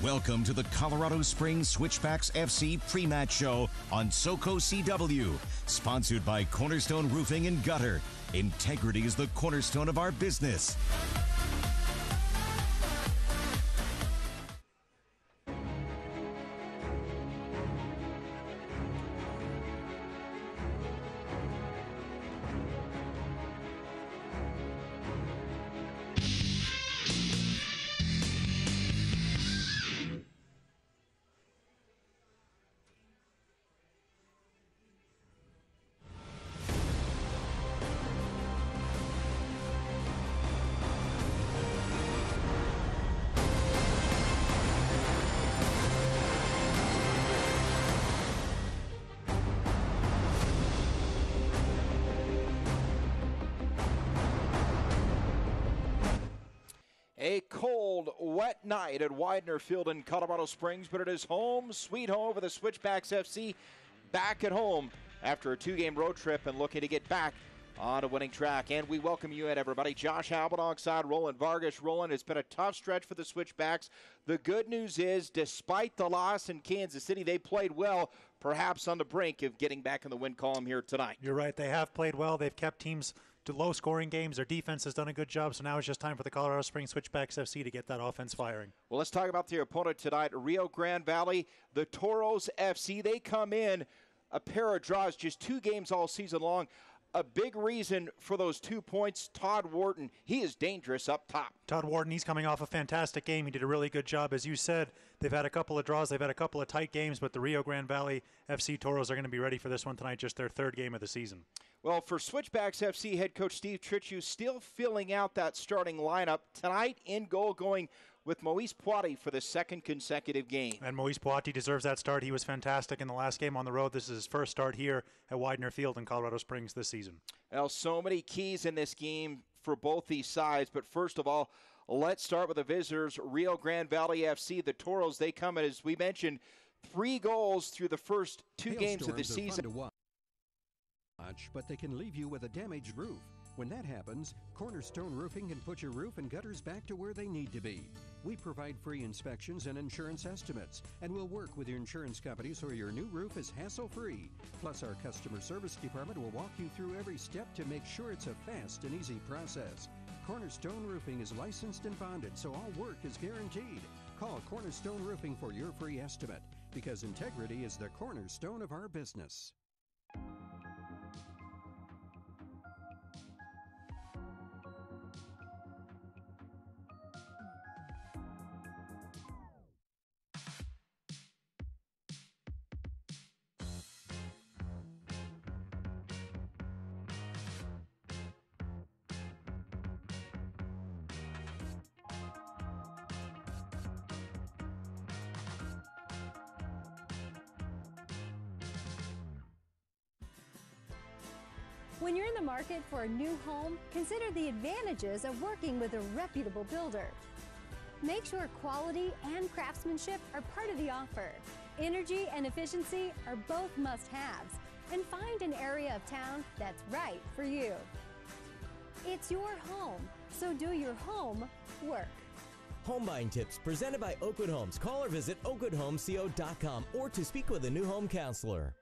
Welcome to the Colorado Springs Switchbacks FC pre-match show on SoCo CW, sponsored by Cornerstone Roofing and Gutter. Integrity is the cornerstone of our business. A cold, wet night at Widener Field in Colorado Springs, but it is home, sweet home for the Switchbacks FC, back at home after a two-game road trip and looking to get back on a winning track. And we welcome you in, everybody. Josh Albert alongside Roland Vargas. Roland, it's been a tough stretch for the Switchbacks. The good news is, despite the loss in Kansas City, they played well, perhaps on the brink of getting back in the win column here tonight. You're right. They have played well. They've kept teams to low-scoring games. Their defense has done a good job, so now it's just time for the Colorado Springs Switchbacks FC to get that offense firing. Well, let's talk about their opponent tonight, Rio Grande Valley, the Toros FC. They come in a pair of draws, just 2 games all season long. A big reason for those 2 points, Todd Wharton. He is dangerous up top. Todd Wharton, he's coming off a fantastic game. He did a really good job. As you said, they've had a couple of draws. They've had a couple of tight games, but the Rio Grande Valley FC Toros are going to be ready for this one tonight, just their 3rd game of the season. Well, for Switchbacks FC head coach Steve Tritchue, still filling out that starting lineup. Tonight in goal going with Moise Poiti for the 2nd consecutive game. And Moise Poiti deserves that start. He was fantastic in the last game on the road. This is his first start here at Widener Field in Colorado Springs this season. Well, so many keys in this game for both these sides. But first of all, let's start with the visitors, Rio Grande Valley FC. The Toros, they come in, as we mentioned, 3 goals through the first 2 games of the season. But they can leave you with a damaged roof. When that happens, Cornerstone Roofing can put your roof and gutters back to where they need to be. We provide free inspections and insurance estimates, and we'll work with your insurance company so your new roof is hassle-free. Plus, our customer service department will walk you through every step to make sure it's a fast and easy process. Cornerstone Roofing is licensed and bonded, so all work is guaranteed. Call Cornerstone Roofing for your free estimate, because integrity is the cornerstone of our business. When you're in the market for a new home, consider the advantages of working with a reputable builder. Make sure quality and craftsmanship are part of the offer. Energy and efficiency are both must-haves. And find an area of town that's right for you. It's your home, so do your home work. Home buying tips presented by Oakwood Homes. Call or visit oakwoodhomesco.com or to speak with a new home counselor.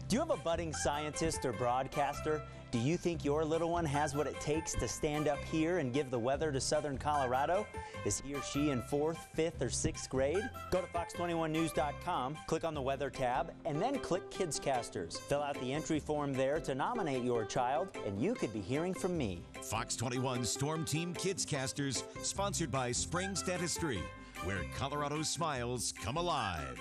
Do you have a budding scientist or broadcaster? Do you think your little one has what it takes to stand up here and give the weather to Southern Colorado? Is he or she in 4th, 5th, or 6th grade? Go to fox21news.com, click on the weather tab, and then click Kidscasters. Fill out the entry form there to nominate your child, and you could be hearing from me. Fox 21 Storm Team Kidscasters, sponsored by Springs Dentistry, where Colorado's smiles come alive.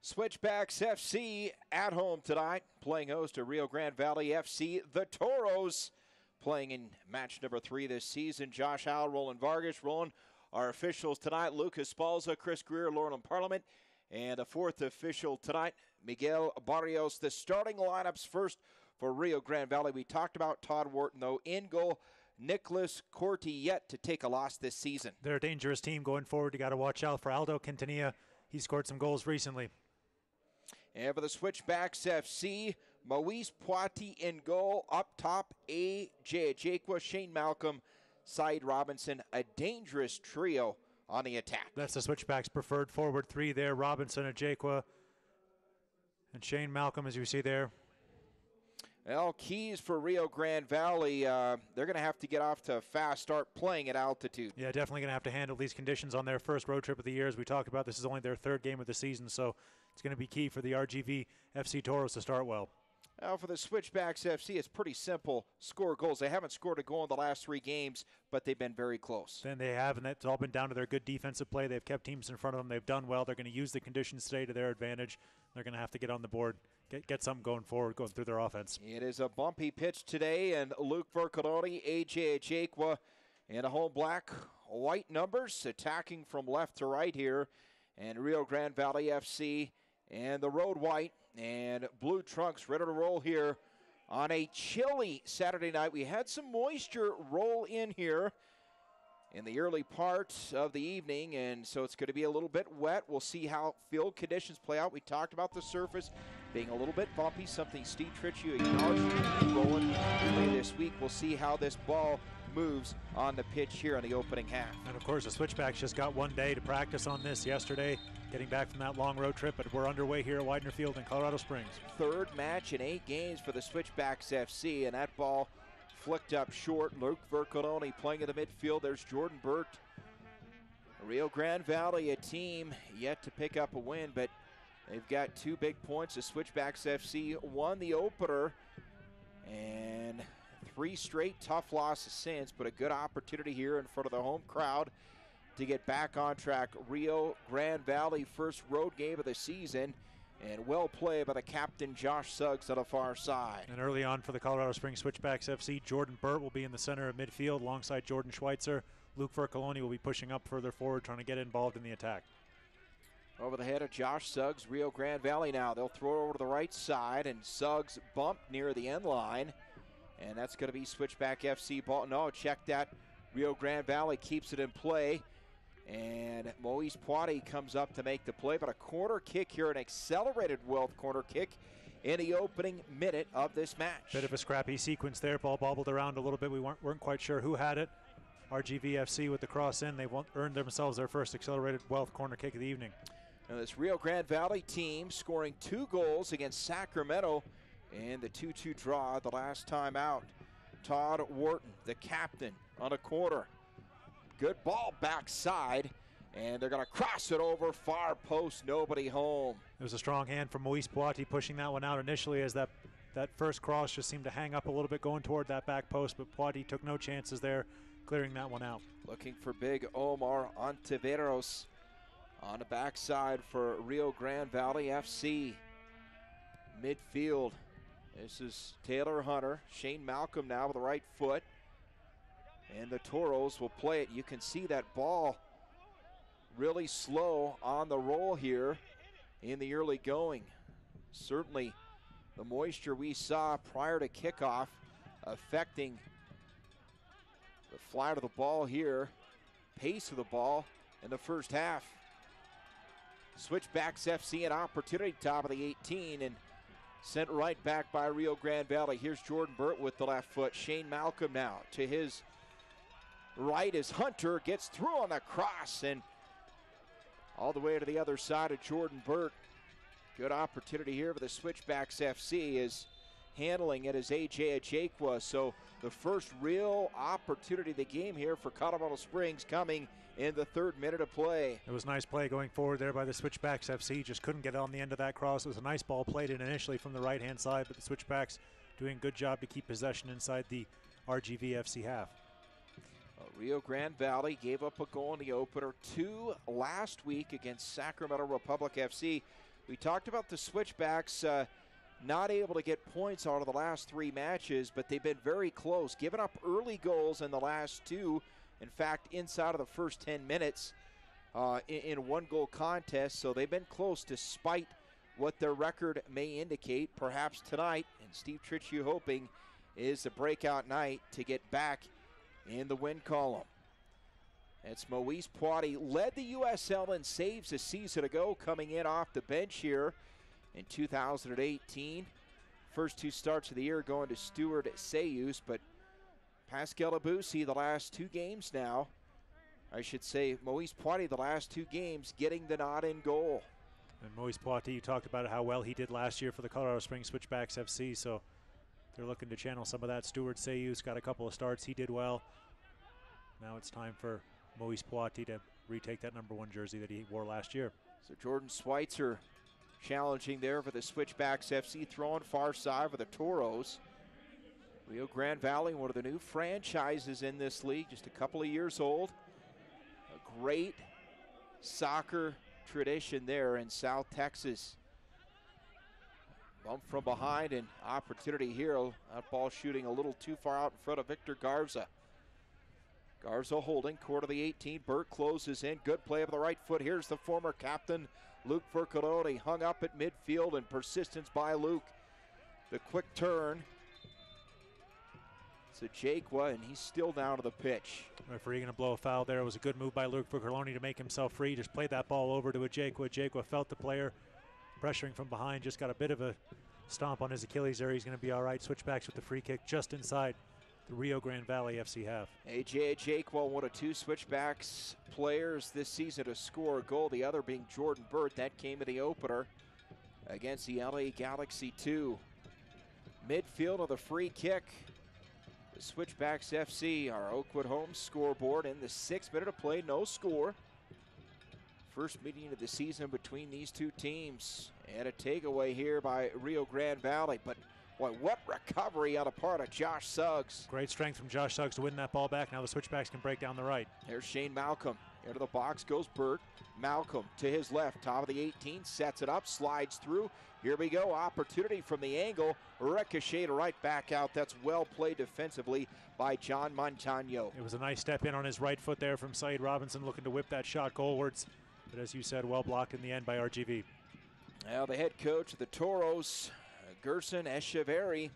Switchbacks FC at home tonight, playing host to Rio Grande Valley FC. The Toros playing in match number 3 this season. Josh Howell, Roland Vargas. Roland, our officials tonight, Lucas Spalza, Chris Greer, Lauren Parliament. And a 4th official tonight, Miguel Barrios. The starting lineups first for Rio Grande Valley. We talked about Todd Wharton, though, in goal. Nicholas Corti yet to take a loss this season. They're a dangerous team going forward. You got to watch out for Aldo Quintanilla. He scored some goals recently. And for the Switchbacks FC, Moise Poiti in goal. Up top, A.J. Ajekwa, Shane Malcolm, Saeed Robinson. A dangerous trio on the attack. That's the Switchbacks' preferred forward three there. Robinson, Ajekwa, and Shane Malcolm, as you see there. Well, keys for Rio Grande Valley. They're going to have to get off to a fast start playing at altitude. Yeah, definitely going to have to handle these conditions on their first road trip of the year. As we talked about, this is only their third game of the season, so it's going to be key for the RGV FC Toros to start well. Now for the Switchbacks FC, it's pretty simple. Score goals. They haven't scored a goal in the last 3 games, but they've been very close. Then they have, and that's all been down to their good defensive play. They've kept teams in front of them. They've done well. They're going to use the conditions today to their advantage. They're going to have to get on the board, get something going forward, going through their offense. It is a bumpy pitch today, and Luke Vercadoni, A.J. Ajekwa, in a home black-white numbers, attacking from left to right here. And Rio Grande Valley FC and the road white and blue trunks ready to roll here on a chilly Saturday night. We had some moisture roll in here in the early part of the evening, and so it's going to be a little bit wet. We'll see how field conditions play out. We talked about the surface being a little bit bumpy, something Steve Tritchie acknowledged rolling early this week. We'll see how this ball moves on the pitch here in the opening half. And of course, the Switchbacks just got one day to practice on this yesterday, getting back from that long road trip, but we're underway here at Widener Field in Colorado Springs. Third match in 8 games for the Switchbacks FC, and that ball flicked up short. Luke Vercadoni playing in the midfield. There's Jordan Burt. Rio Grande Valley, a team yet to pick up a win, but they've got 2 big points. The Switchbacks FC won the opener, and 3 straight tough losses since, but a good opportunity here in front of the home crowd to get back on track. Rio Grande Valley, first road game of the season, and well played by the captain, Josh Suggs, on the far side. And early on for the Colorado Springs Switchbacks FC, Jordan Burt will be in the center of midfield alongside Jordan Schweitzer. Luke Vercaloni will be pushing up further forward, trying to get involved in the attack. Over the head of Josh Suggs, Rio Grande Valley now. They'll throw it over to the right side, and Suggs bumped near the end line. And that's going to be Switchback FC ball. No, check that. Rio Grande Valley keeps it in play. And Moise Poiti comes up to make the play. But a corner kick here, an accelerated Wealth corner kick in the opening minute of this match. Bit of a scrappy sequence there. Ball bobbled around a little bit. We weren't quite sure who had it. RGV FC with the cross in. They've earned themselves their first accelerated Wealth corner kick of the evening. Now this Rio Grande Valley team scoring 2 goals against Sacramento in the 2-2 draw the last time out. Todd Wharton, the captain, on a corner. Good ball backside, and they're going to cross it over far post, nobody home. It was a strong hand from Moise Poiti pushing that one out initially, as that first cross just seemed to hang up a little bit going toward that back post, but Poiti took no chances there, clearing that one out. Looking for big Omar Ontiveros on the backside for Rio Grande Valley FC. Midfield. This is Taylor Hunter. Shane Malcolm now with the right foot. And the Toros will play it. You can see that ball really slow on the roll here in the early going. Certainly the moisture we saw prior to kickoff affecting the flight of the ball here, pace of the ball in the first half. Switchbacks FC an opportunity top of the 18 and sent right back by Rio Grande Valley. Here's Jordan Burt with the left foot. Shane Malcolm now to his right as Hunter gets through on the cross and all the way to the other side of Jordan Burt. Good opportunity here for the Switchbacks FC. Is handling it as A.J. Ajekwa. So the first real opportunity of the game here for Colorado Springs coming in the 3rd minute of play. It was nice play going forward there by the Switchbacks FC. Just couldn't get on the end of that cross. It was a nice ball played in initially from the right-hand side, but the Switchbacks doing a good job to keep possession inside the RGV FC half. Rio Grande Valley gave up a goal in the opener, 2 last week against Sacramento Republic FC. We talked about the Switchbacks not able to get points out of the last 3 matches, but they've been very close, giving up early goals in the last 2. In fact, inside of the first 10 minutes in 1-goal contest, so they've been close despite what their record may indicate. Perhaps tonight, and Steve Tritchie hoping, is the breakout night to get back in the win column. It's Moise Poiti, led the USL in saves a season ago, coming in off the bench here in 2018. First 2 starts of the year going to Stuart Sayus, but Pascal Abusi the last 2 games now. I should say Moise Poiti the last 2 games getting the nod in goal. And Moise Poiti, you talked about how well he did last year for the Colorado Springs Switchbacks FC, so they're looking to channel some of that. Stuart Sayus got a couple of starts. He did well. Now it's time for Moise Poiti to retake that number 1 jersey that he wore last year. So Jordan Schweitzer challenging there for the Switchbacks FC, throwing far side for the Toros. Rio Grande Valley, one of the new franchises in this league, just a couple of years old. A great soccer tradition there in South Texas. Bump from behind and opportunity here. That ball shooting a little too far out in front of Victor Garza. Garza holding, quarter of the 18. Burt closes in. Good play of the right foot. Here's the former captain, Luke Vercoloni, hung up at midfield, and persistence by Luke. The quick turn. It's a Jaquwa, and he's still down to the pitch. Referee going to blow a foul there. It was a good move by Luke Vercoloni to make himself free. Just played that ball over to a Jaquwa. Jaquwa felt the player pressuring from behind. Just got a bit of a stomp on his Achilles there. He's going to be all right. Switchbacks with the free kick just inside the Rio Grande Valley FC half. AJ Jaquwa, one of 2 Switchbacks players this season to score a goal, the other being Jordan Burt. That came in the opener against the LA Galaxy 2. Midfield of the free kick. The Switchbacks FC, our Oakwood home scoreboard in the 6th minute of play, no score. First meeting of the season between these 2 teams. And a takeaway here by Rio Grande Valley, but boy, what recovery on the part of Josh Suggs. Great strength from Josh Suggs to win that ball back. Now the Switchbacks can break down the right. There's Shane Malcolm. Into the box goes Burt. Malcolm to his left, top of the 18, sets it up, slides through. Here we go, opportunity from the angle. Ricochet right back out. That's well played defensively by John Montano. It was a nice step in on his right foot there from Saeed Robinson, looking to whip that shot goalwards. But as you said, well blocked in the end by RGV. Now the head coach of the Toros, Gerson Echeverry,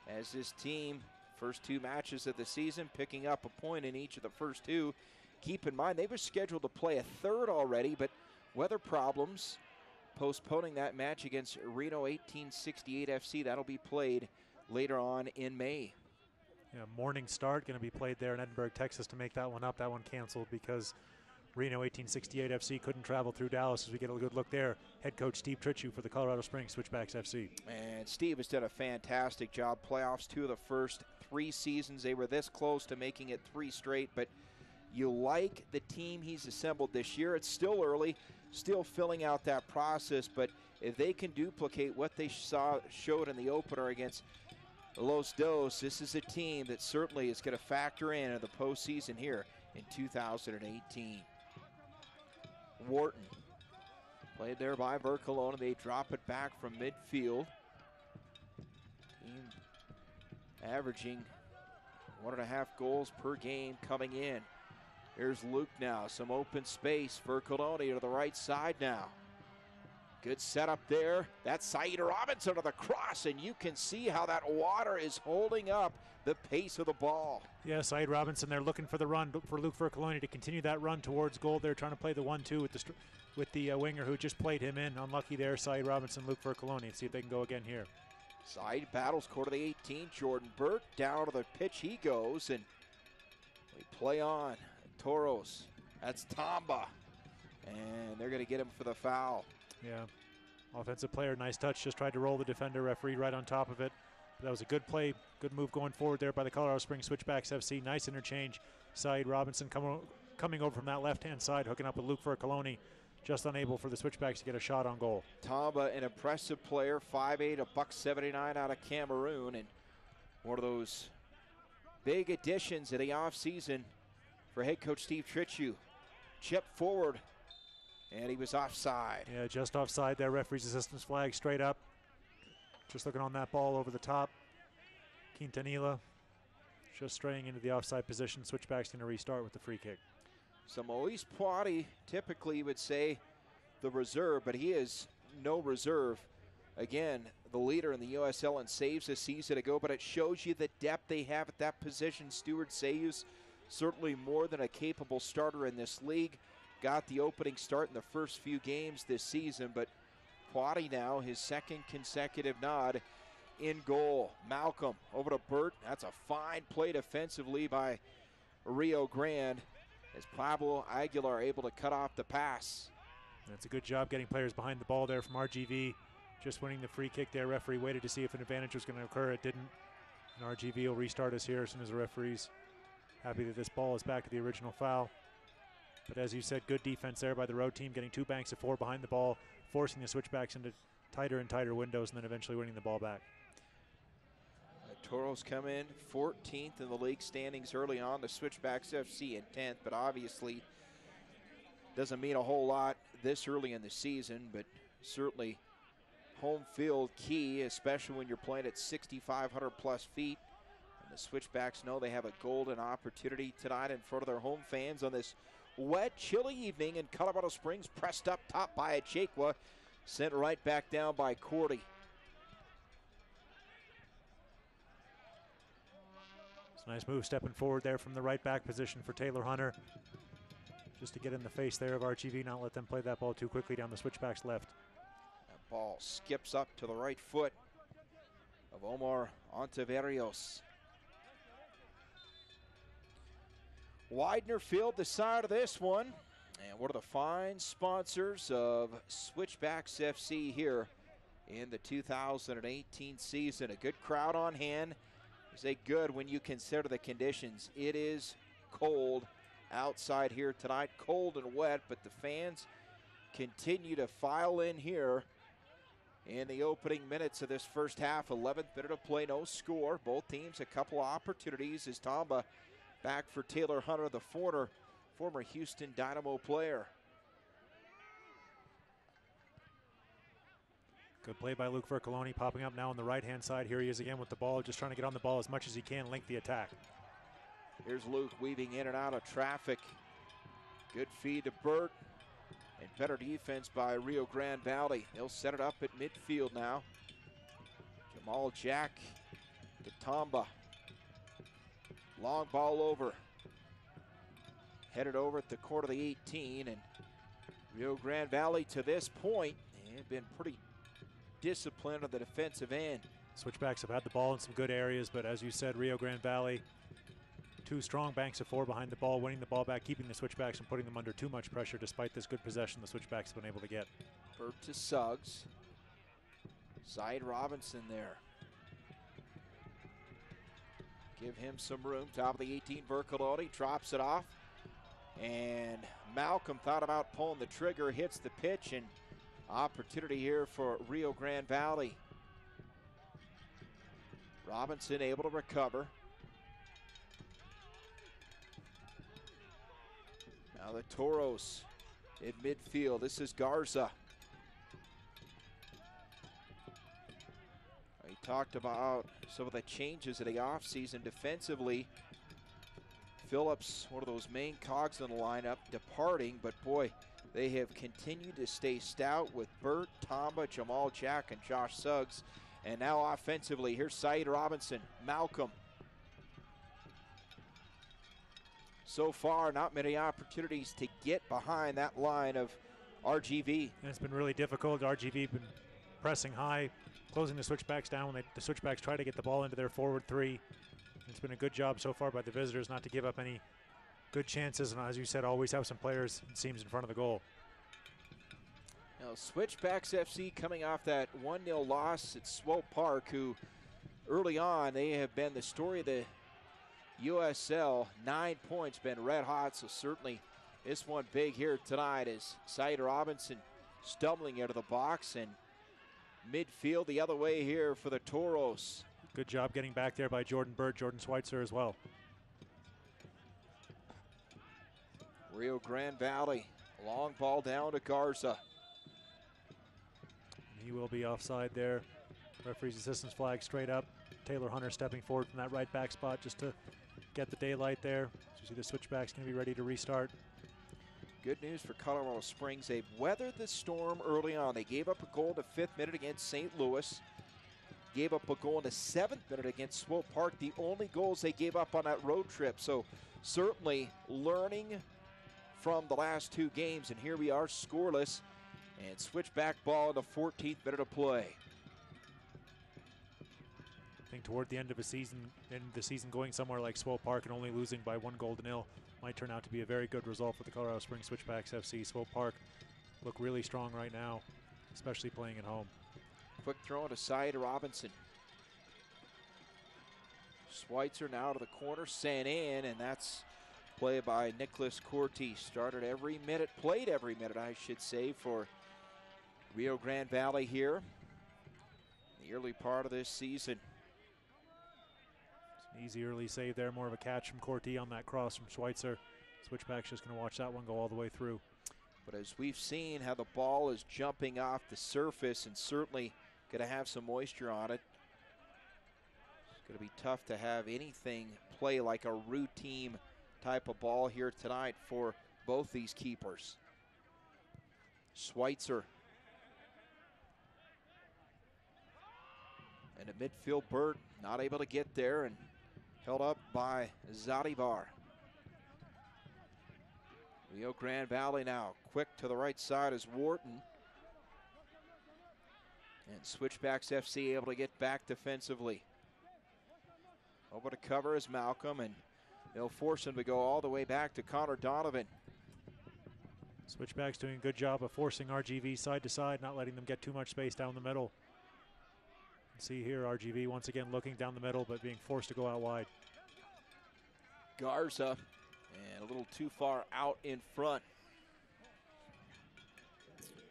as his team, first 2 matches of the season, picking up a point in each of the first 2. Keep in mind, they were scheduled to play a third already, but weather problems postponing that match against Reno 1868 FC. That'll be played later on in May. Yeah, morning start, going to be played there in Edinburgh, Texas to make that one up. That one canceled because Reno 1868 FC couldn't travel through Dallas. As we get a good look there, head coach Steve Tritchu for the Colorado Springs Switchbacks FC. And Steve has done a fantastic job. Playoffs 2 of the first 3 seasons. They were this close to making it 3 straight, but you like the team he's assembled this year. It's still early, still filling out that process, but if they can duplicate what they showed in the opener against Los Dos, this is a team that certainly is going to factor in the postseason here in 2018. Wharton played there by Vercoloni. They drop it back from midfield. Team averaging 1.5 goals per game coming in. Here's Luke now, some open space. Vercoloni to the right side now. Good setup there. That's Saeed Robinson to the cross, and you can see how that water is holding up the pace of the ball. Yeah, Saeed Robinson, they're looking for the run for Luke Vercoloni to continue that run towards goal. They're trying to play the 1-2 with the winger who just played him in. Unlucky there, Saeed Robinson, Luke Vercoloni. See if they can go again here. Saeed battles quarter of the 18. Jordan Burt down to the pitch he goes, and we play on. Toros, that's Tamba, and they're going to get him for the foul. Yeah, offensive player, nice touch, just tried to roll the defender, referee right on top of it. But that was a good play, good move going forward there by the Colorado Springs Switchbacks FC. Nice interchange. Saeed Robinson coming over from that left-hand side, hooking up with Luke Vercoloni, just unable for the Switchbacks to get a shot on goal. Tamba, an impressive player, 5'8", $179 out of Cameroon, and one of those big additions in the offseason for head coach Steve Tritchu. Chip forward, and he was offside. Yeah, just offside there. Referee's assistance flag straight up. Just looking on that ball over the top. Quintanilla just straying into the offside position. Switchback's going to restart with the free kick. So Moise Poiti, typically you would say the reserve, but he is no reserve. Again, the leader in the USL in saves a season ago, but it shows you the depth they have at that position. Stuart Sayus certainly more than a capable starter in this league. Got the opening start in the first few games this season, but Quaddy now, his second consecutive nod in goal. Malcolm over to Burt. That's a fine play defensively by Rio Grande as Pablo Aguilar able to cut off the pass. That's a good job getting players behind the ball there from RGV. Just winning the free kick there. Referee waited to see if an advantage was going to occur. It didn't. And RGV will restart us here as soon as the referee's happy that this ball is back to the original foul. But as you said, good defense there by the road team, getting 2 banks of 4 behind the ball, forcing the Switchbacks into tighter and tighter windows, and then eventually winning the ball back. The Toros come in 14th in the league standings early on. The Switchbacks FC in 10th, but obviously doesn't mean a whole lot this early in the season, but certainly home field key, especially when you're playing at 6,500 plus feet. And the Switchbacks know they have a golden opportunity tonight in front of their home fans on this wet, chilly evening in Colorado Springs. Pressed up top by Achekwa, sent right back down by Cordy. It's a nice move stepping forward there from the right back position for Taylor Hunter. Just to get in the face there of RGV, not let them play that ball too quickly down the Switchbacks left. That ball skips up to the right foot of Omar Ontiveros. Widener Field, the side of this one. And one of the fine sponsors of Switchbacks FC here in the 2018 season. A good crowd on hand. I say good when you consider the conditions. It is cold outside here tonight, cold and wet, but the fans continue to file in here in the opening minutes of this first half. 11th minute of play, no score. Both teams a couple of opportunities as Tamba back for Taylor Hunter, the former Houston Dynamo player. Good play by Luke Vercoloni, popping up now on the right-hand side. Here he is again with the ball, just trying to get on the ball as much as he can, link the attack. Here's Luke weaving in and out of traffic. Good feed to Burt. And better defense by Rio Grande Valley. They'll set it up at midfield now. Jamal Jack to Tamba. Long ball over. Headed over at the corner of the 18. And Rio Grande Valley to this point have been pretty disciplined on the defensive end. Switchbacks have had the ball in some good areas, but as you said, Rio Grande Valley, 2 strong banks of 4 behind the ball, winning the ball back, keeping the Switchbacks from putting them under too much pressure despite this good possession the Switchbacks have been able to get. Burt to Suggs. Syed Robinson there. Give him some room. Top of the 18, Vercoloni drops it off. And Malcolm thought about pulling the trigger, hits the pitch, and opportunity here for Rio Grande Valley. Robinson able to recover. Now the Toros in midfield. This is Garza. He talked about some of the changes in the offseason defensively. Phillips, one of those main cogs in the lineup, departing, but boy, they have continued to stay stout with Burt, Tamba, Jamal Jack, and Josh Suggs. And now offensively, here's Syed Robinson, Malcolm. So far, not many opportunities to get behind that line of RGV. And it's been really difficult. RGV been pressing high, closing the Switchbacks down when the Switchbacks try to get the ball into their forward 3. It's been a good job so far by the visitors not to give up any good chances, and as you said, always have some players, it seems, in front of the goal. Now, Switchbacks FC coming off that 1-0 loss at Swope Park, who early on, they have been the story of the USL. 9 points, been red hot, so certainly this one big here tonight is Syed Robinson stumbling out of the box, and midfield the other way here for the Toros. Good job getting back there by Jordan Burt, Jordan Schweitzer as well. Rio Grande Valley, long ball down to Garza. He will be offside there. Referee's assistance flag straight up. Taylor Hunter stepping forward from that right back spot just to get the daylight there. So you see the Switchbacks going to be ready to restart. Good news for Colorado Springs. They've weathered the storm early on. They gave up a goal in the 5th minute against St. Louis. gave up a goal in the 7th minute against Swope Park, the only goals they gave up on that road trip. So certainly learning from the last 2 games, and here we are scoreless, and switchback ball in the 14th minute of play. I think toward the end of the season going somewhere like Swope Park and only losing by 1-0 might turn out to be a very good result for the Colorado Springs Switchbacks FC. Swope Park look really strong right now, especially playing at home. Quick throw to side Robinson. Schweitzer now to the corner, sent in, and that's play by Nicholas Corti. Started every minute, played every minute, I should say, for Rio Grande Valley here. The early part of this season. It's an easy early save there, more of a catch from Corti on that cross from Schweitzer. Switchback's just going to watch that one go all the way through. But as we've seen how the ball is jumping off the surface and certainly going to have some moisture on it, it's going to be tough to have anything play like a routine type of ball here tonight for both these keepers. Schweitzer. And at midfield, Burt not able to get there and held up by Zadibar. Rio Grande Valley now quick to the right side is Wharton. And Switchbacks FC able to get back defensively. Over to cover is Malcolm, and they'll force him to go all the way back to Connor Donovan. Switchbacks doing a good job of forcing RGV side to side, not letting them get too much space down the middle. See here, RGV once again looking down the middle, but being forced to go out wide. Garza, and a little too far out in front.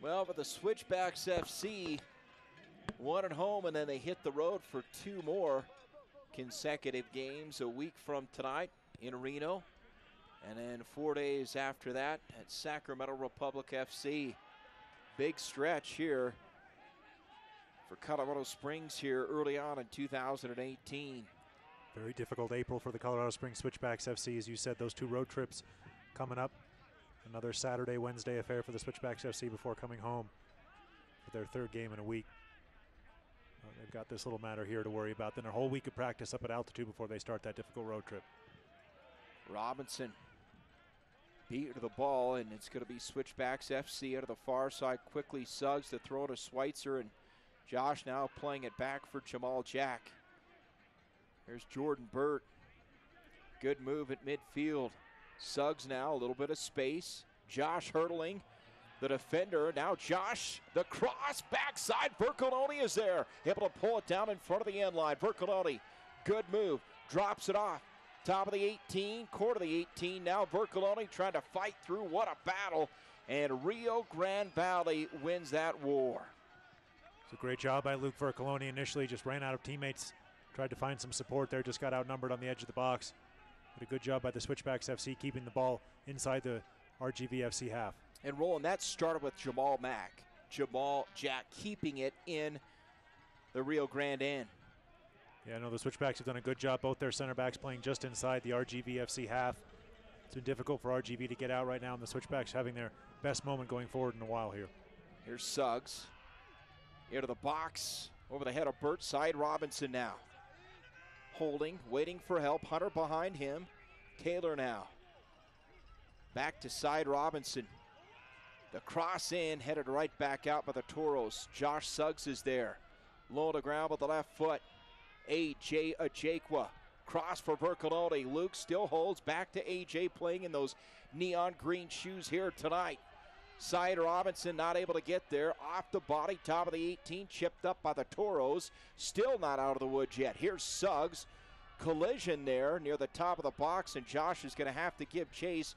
Well, but the Switchbacks FC won at home, and then they hit the road for 2 more consecutive games a week from tonight in Reno. And then 4 days after that at Sacramento Republic FC. Big stretch here for Colorado Springs here early on in 2018. Very difficult April for the Colorado Springs Switchbacks FC. As you said, those 2 road trips coming up. Another Saturday, Wednesday affair for the Switchbacks FC before coming home for their 3rd game in a week. They've got this little matter here to worry about. Then a whole week of practice up at altitude before they start that difficult road trip. Robinson beat to the ball, and it's going to be Switchbacks FC out of the far side. Quickly Suggs to throw to Schweitzer, and Josh now playing it back for Jamal Jack. There's Jordan Burt. Good move at midfield. Suggs now, a little bit of space. Josh hurdling the defender. Now Josh, the cross, backside. Vercoloni is there. Able to pull it down in front of the end line. Vercoloni, good move. Drops it off. Top of the 18, quarter of the 18. Now Vercoloni trying to fight through. What a battle. And Rio Grande Valley wins that war. It's a great job by Luke Vercoloni. Initially just ran out of teammates. Tried to find some support there. Just got outnumbered on the edge of the box. But a good job by the Switchbacks FC keeping the ball inside the RGV FC half. And Roland, that started with Jamal Jack keeping it in the Rio Grande end. Yeah, I know the Switchbacks have done a good job. Both their center backs playing just inside the RGV FC half. It's been difficult for RGV to get out right now, and the Switchbacks having their best moment going forward in a while here. Here's Suggs. Into the box. Over the head of Burt. Side Robinson now. Holding, waiting for help. Hunter behind him. Taylor now. Back to side Robinson. The cross in, headed right back out by the Toros. Josh Suggs is there. Low to the ground with the left foot. AJ Ajakwa. Cross for Vercoloni. Luke still holds back to AJ, playing in those neon green shoes here tonight. Side Robinson not able to get there. Off the body, top of the 18, chipped up by the Toros. Still not out of the woods yet. Here's Suggs. Collision there near the top of the box, and Josh is going to have to give chase.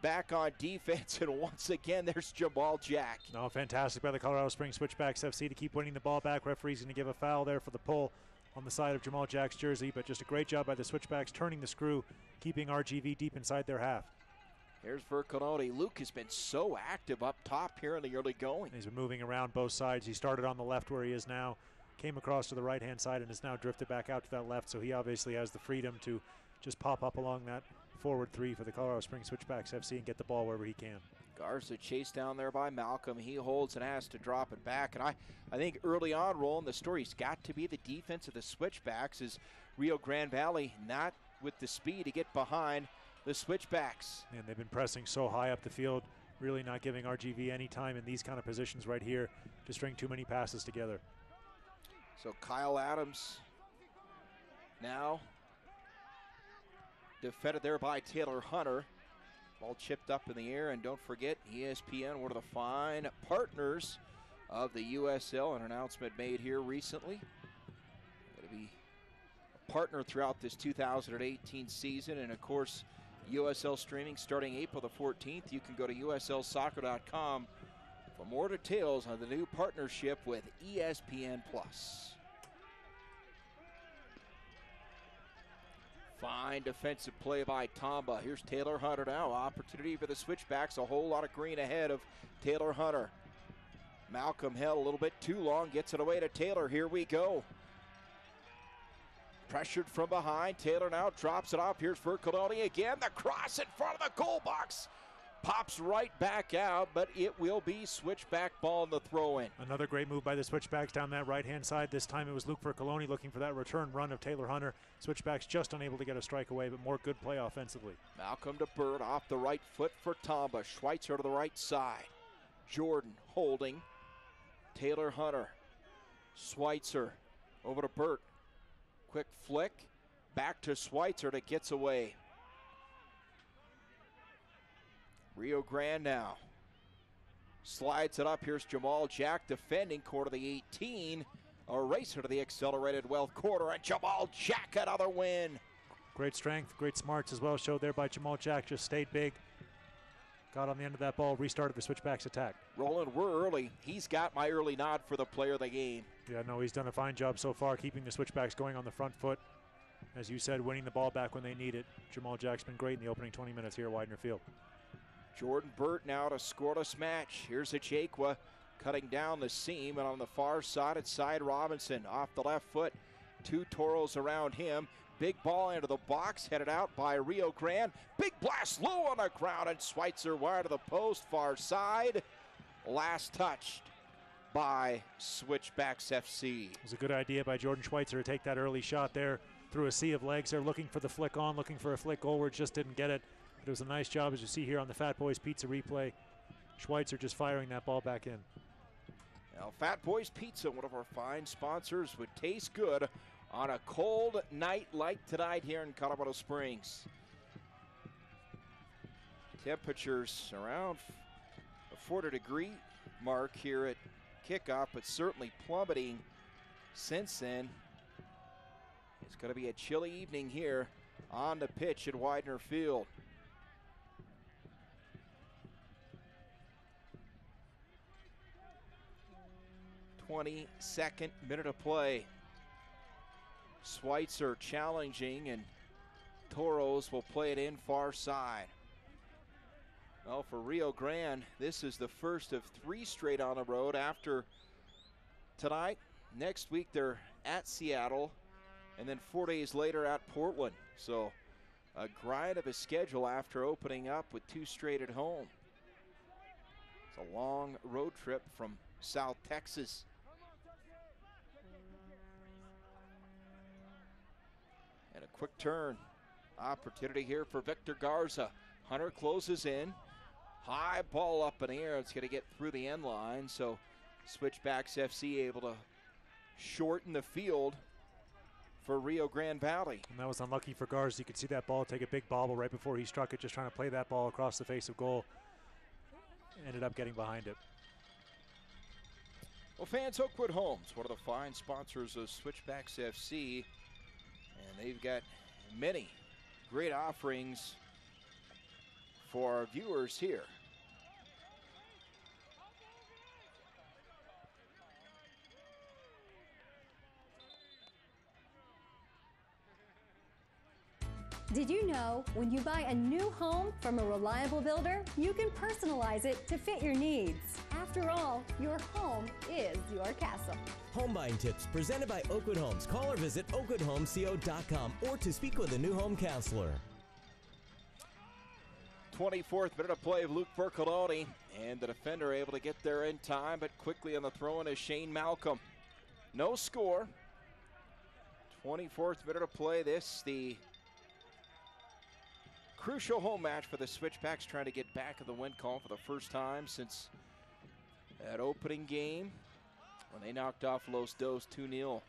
Back on defense, and once again, there's Jamal Jack. No, fantastic by the Colorado Springs Switchbacks FC to keep winning the ball back. Referee's going to give a foul there for the pull on the side of Jamal Jack's jersey, but just a great job by the Switchbacks turning the screw, keeping RGV deep inside their half. Here's Vercoloni. Luke has been so active up top here in the early going. He's been moving around both sides. He started on the left where he is now, came across to the right-hand side, and has now drifted back out to that left, so he obviously has the freedom to just pop up along that forward three for the Colorado Springs Switchbacks FC and get the ball wherever he can. Garza chased down there by Malcolm. He holds and has to drop it back. And I think early on, Roland, the story's got to be the defense of the Switchbacks is Rio Grande Valley not with the speed to get behind the Switchbacks. And they've been pressing so high up the field, really not giving RGV any time in these kind of positions right here to string too many passes together. So Kyle Adams now defended there by Taylor Hunter. Ball chipped up in the air, and don't forget ESPN, one of the fine partners of the USL, an announcement made here recently. Going to be a partner throughout this 2018 season, and of course USL streaming starting April the 14th. You can go to uslsoccer.com for more details on the new partnership with ESPN+. Fine defensive play by Tamba. Here's Taylor Hunter now. Opportunity for the Switchbacks. A whole lot of green ahead of Taylor Hunter. Malcolm held a little bit too long. Gets it away to Taylor. Here we go. Pressured from behind. Taylor now drops it off. Here's Vercoloni again. The cross in front of the goal box. Pops right back out, but it will be Switchback ball in the throw-in. Another great move by the Switchbacks down that right-hand side. This time it was Luke Vercoloni looking for that return run of Taylor Hunter. Switchbacks just unable to get a strike away, but more good play offensively. Malcolm to Bird off the right foot for Tamba. Schweitzer to the right side. Jordan holding. Taylor Hunter. Schweitzer over to Burt. Quick flick. Back to Schweitzer that gets away. Rio Grande now slides it up. Here's Jamal Jack defending, corner of the 18. A racer to the accelerated Wealth quarter, and Jamal Jack another win. Great strength, great smarts as well showed there by Jamal Jack. Just stayed big, got on the end of that ball, restarted the Switchbacks attack. Roland, we're early. He's got my early nod for the player of the game. Yeah, no, he's done a fine job so far keeping the Switchbacks going on the front foot. As you said, winning the ball back when they need it. Jamal Jack's been great in the opening 20 minutes here at Widener Field. Jordan Burt now to scoreless match. Here's Achekwa cutting down the seam, and on the far side, it's Side Robinson off the left foot. Two Toros around him. Big ball into the box, headed out by Rio Grande. Big blast low on the ground, and Schweitzer wide to the post, far side. Last touched by Switchbacks FC. It was a good idea by Jordan Schweitzer to take that early shot there through a sea of legs. They're looking for the flick on, looking for a flick goalward, just didn't get it. But it was a nice job, as you see here on the Fat Boys Pizza replay. Schweitzer just firing that ball back in. Now, Fat Boys Pizza, one of our fine sponsors, would taste good on a cold night like tonight here in Colorado Springs. Temperatures around the 40-degree mark here at kickoff, but certainly plummeting since then. It's going to be a chilly evening here on the pitch at Widener Field. 22nd minute of play. Schweitzer challenging, and Toros will play it in far side. Well, for Rio Grande, this is the first of 3 straight on the road after tonight. Next week they're at Seattle, and then 4 days later at Portland. So a grind of a schedule after opening up with 2 straight at home. It's a long road trip from South Texas. And a quick turn opportunity here for Victor Garza. Hunter closes in. High ball up in the air. It's going to get through the end line. So Switchbacks FC able to shorten the field for Rio Grande Valley. And that was unlucky for Garza. You could see that ball take a big bobble right before he struck it, just trying to play that ball across the face of goal. Ended up getting behind it. Well, fans, Oakwood Homes, one of the fine sponsors of Switchbacks FC. And they've got many great offerings for our viewers here. Did you know when you buy a new home from a reliable builder, you can personalize it to fit your needs? After all, your home is your castle. Home buying tips presented by Oakwood Homes. Call or visit oakwoodhomesco.com or to speak with a new home counselor. 24th minute of play of Luke Vercoloni, and the defender able to get there in time, but quickly on the throw-in is Shane Malcolm. No score. 24th minute of play. This the crucial home match for the Switchbacks, trying to get back in the win column for the first time since that opening game when they knocked off Los Dos 2-0.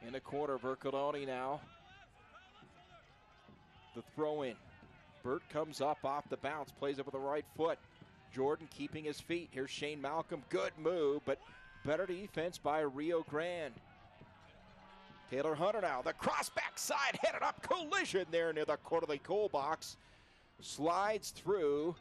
In the corner, Vercoloni now. The throw-in. Burt comes up off the bounce, plays it with the right foot. Jordan keeping his feet. Here's Shane Malcolm. Good move, but better defense by Rio Grande. Taylor Hunter now. The cross backside, headed up. Collision there near the quarterly goal box. Slides through,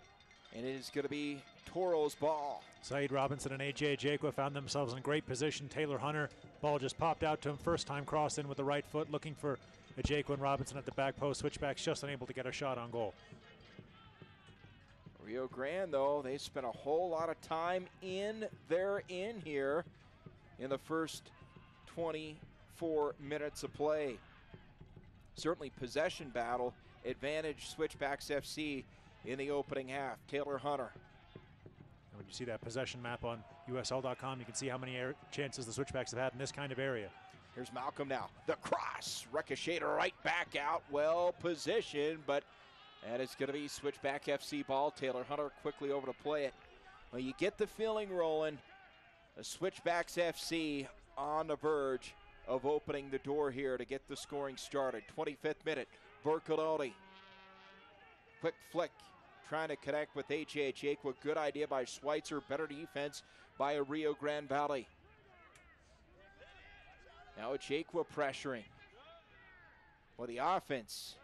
and it is going to be Toro's ball. Saeed Robinson and A.J. Ajekwa found themselves in great position. Taylor Hunter, ball just popped out to him. First time cross in with the right foot, looking for Ajekwa and Robinson at the back post. Switchbacks just unable to get a shot on goal. Rio Grande, though, they spent a whole lot of time in here in the first 24 minutes of play. Certainly possession battle, advantage Switchbacks FC in the opening half. Taylor Hunter. When you see that possession map on USL.com, you can see how many chances the Switchbacks have had in this kind of area. Here's Malcolm now. The cross, ricocheted right back out, well positioned, but that is going to be Switchback FC ball. Taylor Hunter quickly over to play it. Well, you get the feeling rolling. The Switchbacks FC on the verge of opening the door here to get the scoring started. 25th minute, Vercoloni. Quick flick, trying to connect with A.J. Ajekwa. Good idea by Schweitzer. Better defense by a Rio Grande Valley. Now Ajekwa pressuring. Well, the offense,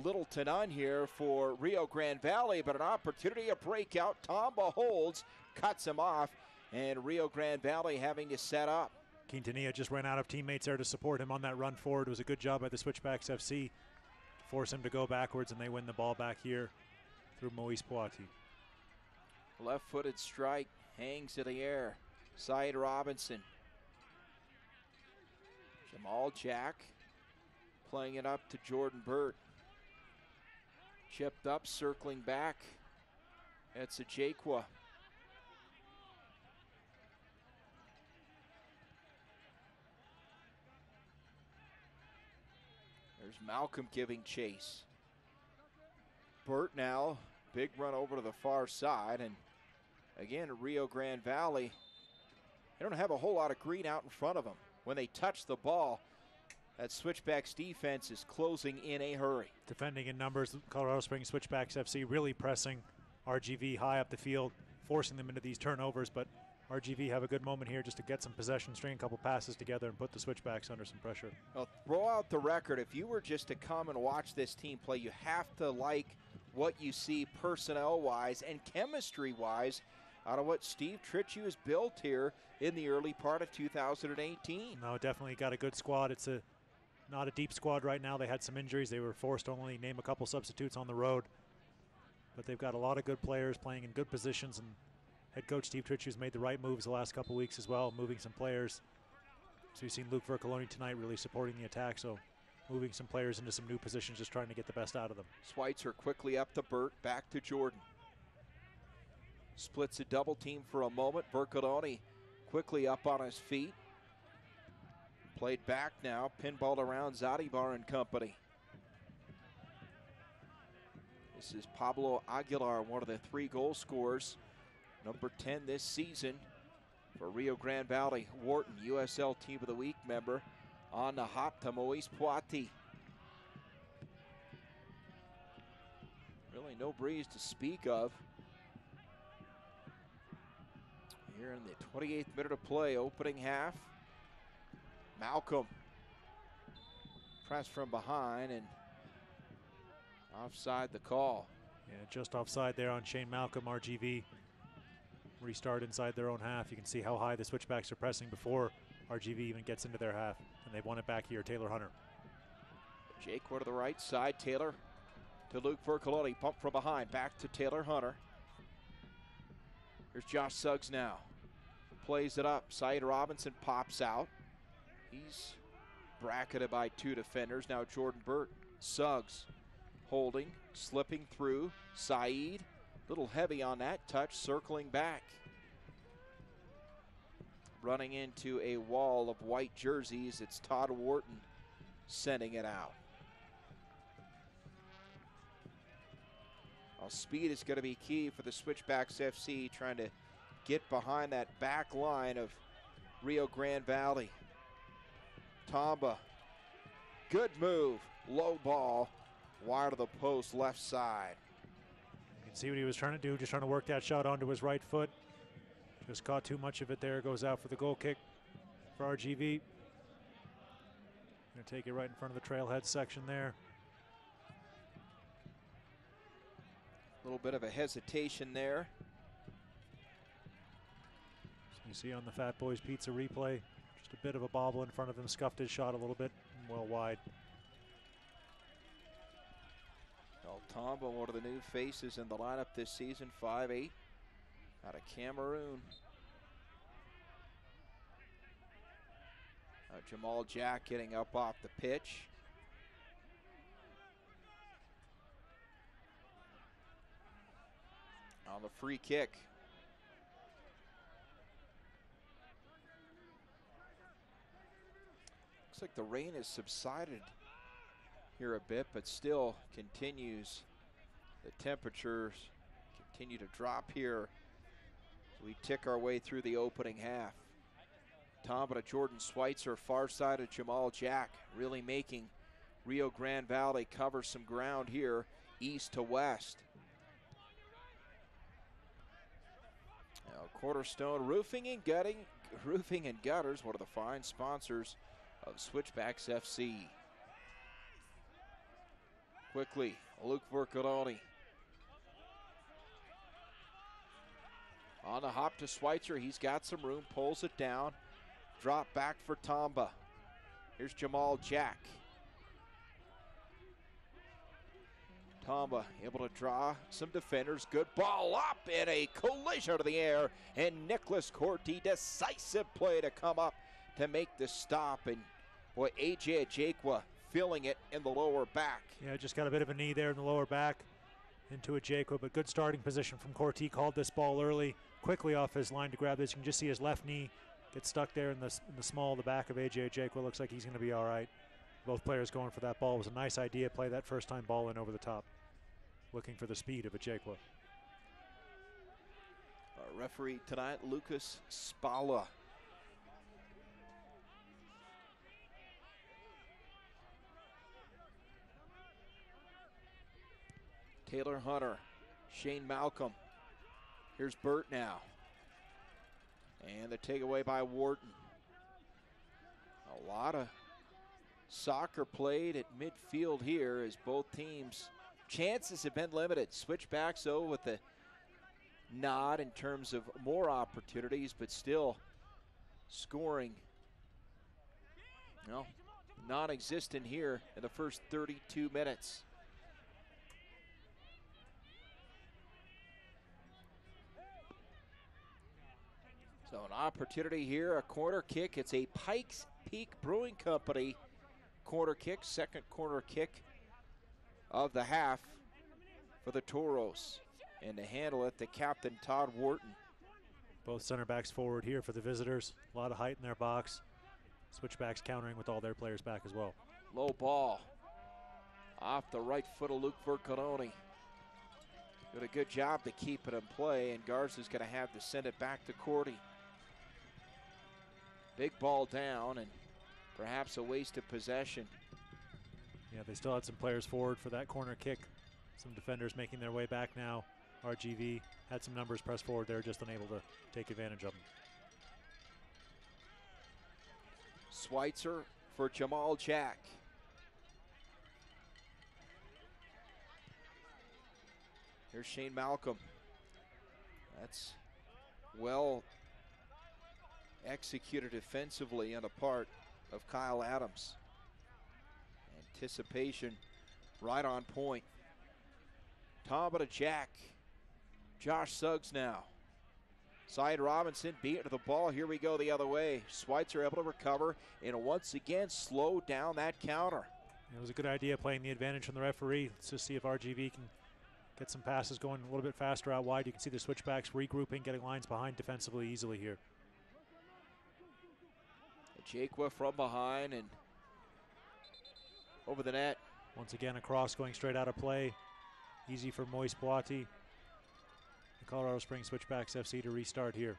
little to none here for Rio Grande Valley, but an opportunity, a breakout. Tomba holds, cuts him off, and Rio Grande Valley having to set up. Quintanilla just ran out of teammates there to support him on that run forward. It was a good job by the Switchbacks FC to force him to go backwards, and they win the ball back here through Moise Poiti. Left-footed strike, hangs in the air. Saeed Robinson. Jamal Jack playing it up to Jordan Burt. Chipped up, circling back. That's Ajekwa. There's Malcolm giving chase. Burt now, big run over to the far side, and again, Rio Grande Valley, they don't have a whole lot of green out in front of them. When they touch the ball, that Switchbacks defense is closing in a hurry. Defending in numbers, Colorado Springs Switchbacks FC really pressing RGV high up the field, forcing them into these turnovers, but RGV have a good moment here just to get some possession, string a couple passes together, and put the Switchbacks under some pressure. Well, throw out the record. If you were just to come and watch this team play, you have to like what you see personnel-wise and chemistry-wise out of what Steve Tritchie has built here in the early part of 2018. No, definitely got a good squad. It's not a deep squad right now. They had some injuries. They were forced to only name a couple substitutes on the road. But they've got a lot of good players playing in good positions, and head coach Steve Tritchie has made the right moves the last couple weeks as well, moving some players. So we've seen Luke Vercoloni tonight really supporting the attack, so moving some players into some new positions, just trying to get the best out of them. Schweitzer quickly up to Burt, back to Jordan. Splits a double team for a moment. Vercoloni quickly up on his feet. Played back now, pinballed around Zadibar and company. This is Pablo Aguilar, one of the 3 goal scorers. Number 10 this season for Rio Grande Valley. Wharton, USL Team of the Week member, on the hop to Moise Poiti. Really no breeze to speak of. Here in the 28th minute of play, opening half. Malcolm pressed from behind and offside the call. Yeah, just offside there on Shane Malcolm. RGV restart inside their own half. You can see how high the Switchbacks are pressing before RGV even gets into their half. And they've won it back here, Taylor Hunter. Ajekwa to the right side. Taylor to Luke Vercoloni. Pump from behind. Back to Taylor Hunter. Here's Josh Suggs now. Plays it up. Saeed Robinson pops out. He's bracketed by 2 defenders. Now Jordan Burt. Suggs holding, slipping through. Saeed, little heavy on that touch, circling back. Running into a wall of white jerseys, it's Todd Wharton sending it out. Well, speed is going to be key for the Switchbacks FC, trying to get behind that back line of Rio Grande Valley. Tamba, good move, low ball, wide of the post, left side. You can see what he was trying to do, just trying to work that shot onto his right foot. Just caught too much of it there, goes out for the goal kick for RGV. Gonna take it right in front of the trailhead section there. A little bit of a hesitation there. So you see on the Fat Boys Pizza replay, just a bit of a bobble in front of him, scuffed his shot a little bit, well wide. Well, Tamba, one of the new faces in the lineup this season, 5'8", out of Cameroon. Jamal Jack getting up off the pitch. On the free kick. Looks like the rain has subsided here a bit, but still continues. The temperatures continue to drop here as we tick our way through the opening half. Tamba to Jordan Schweitzer, far side of Jamal Jack, really making Rio Grande Valley cover some ground here, east to west. Now, Cornerstone Roofing and Gutters, one of the fine sponsors of Switchbacks FC. Quickly, Luke Vercaroni. On the hop to Schweitzer, he's got some room, pulls it down. Drop back for Tamba. Here's Jamal Jack. Tamba able to draw some defenders. Good ball up in a collision to the air. And Nicholas Corti, decisive play to come up to make the stop. And boy, AJ Ajakwa feeling it in the lower back. Yeah, just got a bit of a knee there in the lower back into Ajakwa, but good starting position from Corti. Called this ball early, quickly off his line to grab this. You can just see his left knee get stuck there in the small of the back of AJ Ajakwa. Looks like he's going to be all right. Both players going for that ball. It was a nice idea. Play that first time ball in over the top. Looking for the speed of Ajakwa. Our referee tonight, Lucas Spala. Taylor Hunter, Shane Malcolm. Here's Burt now. And the takeaway by Wharton. A lot of soccer played at midfield here as both teams' chances have been limited. Switchbacks, though, with the nod in terms of more opportunities, but still scoring, well, non-existent here in the first 32 minutes. So an opportunity here, a corner kick. It's a Pikes Peak Brewing Company corner kick, second corner kick of the half for the Toros. And to handle it, the captain, Todd Wharton. Both center backs forward here for the visitors. A lot of height in their box. Switchbacks countering with all their players back as well. Low ball off the right foot of Luke Vercaroni. Did a good job to keep it in play, and Garza's going to have to send it back to Cordy. Big ball down, and perhaps a waste of possession. Yeah, they still had some players forward for that corner kick. Some defenders making their way back now. RGV had some numbers pressed forward there, just unable to take advantage of them. Schweitzer for Jamal Jack. Here's Shane Malcolm. That's well executed defensively on the part of Kyle Adams. Anticipation right on point. Tamba to Jack. Josh Suggs now. Side Robinson beating to the ball. Here we go the other way. Schweitzer able to recover and once again slow down that counter. It was a good idea playing the advantage from the referee. Let's just see if RGV can get some passes going a little bit faster out wide. You can see the switchbacks regrouping, getting lines behind defensively easily here. Jakwa from behind and over the net. Once again, a cross going straight out of play. Easy for Moise Boiti. The Colorado Springs Switchbacks FC to restart here.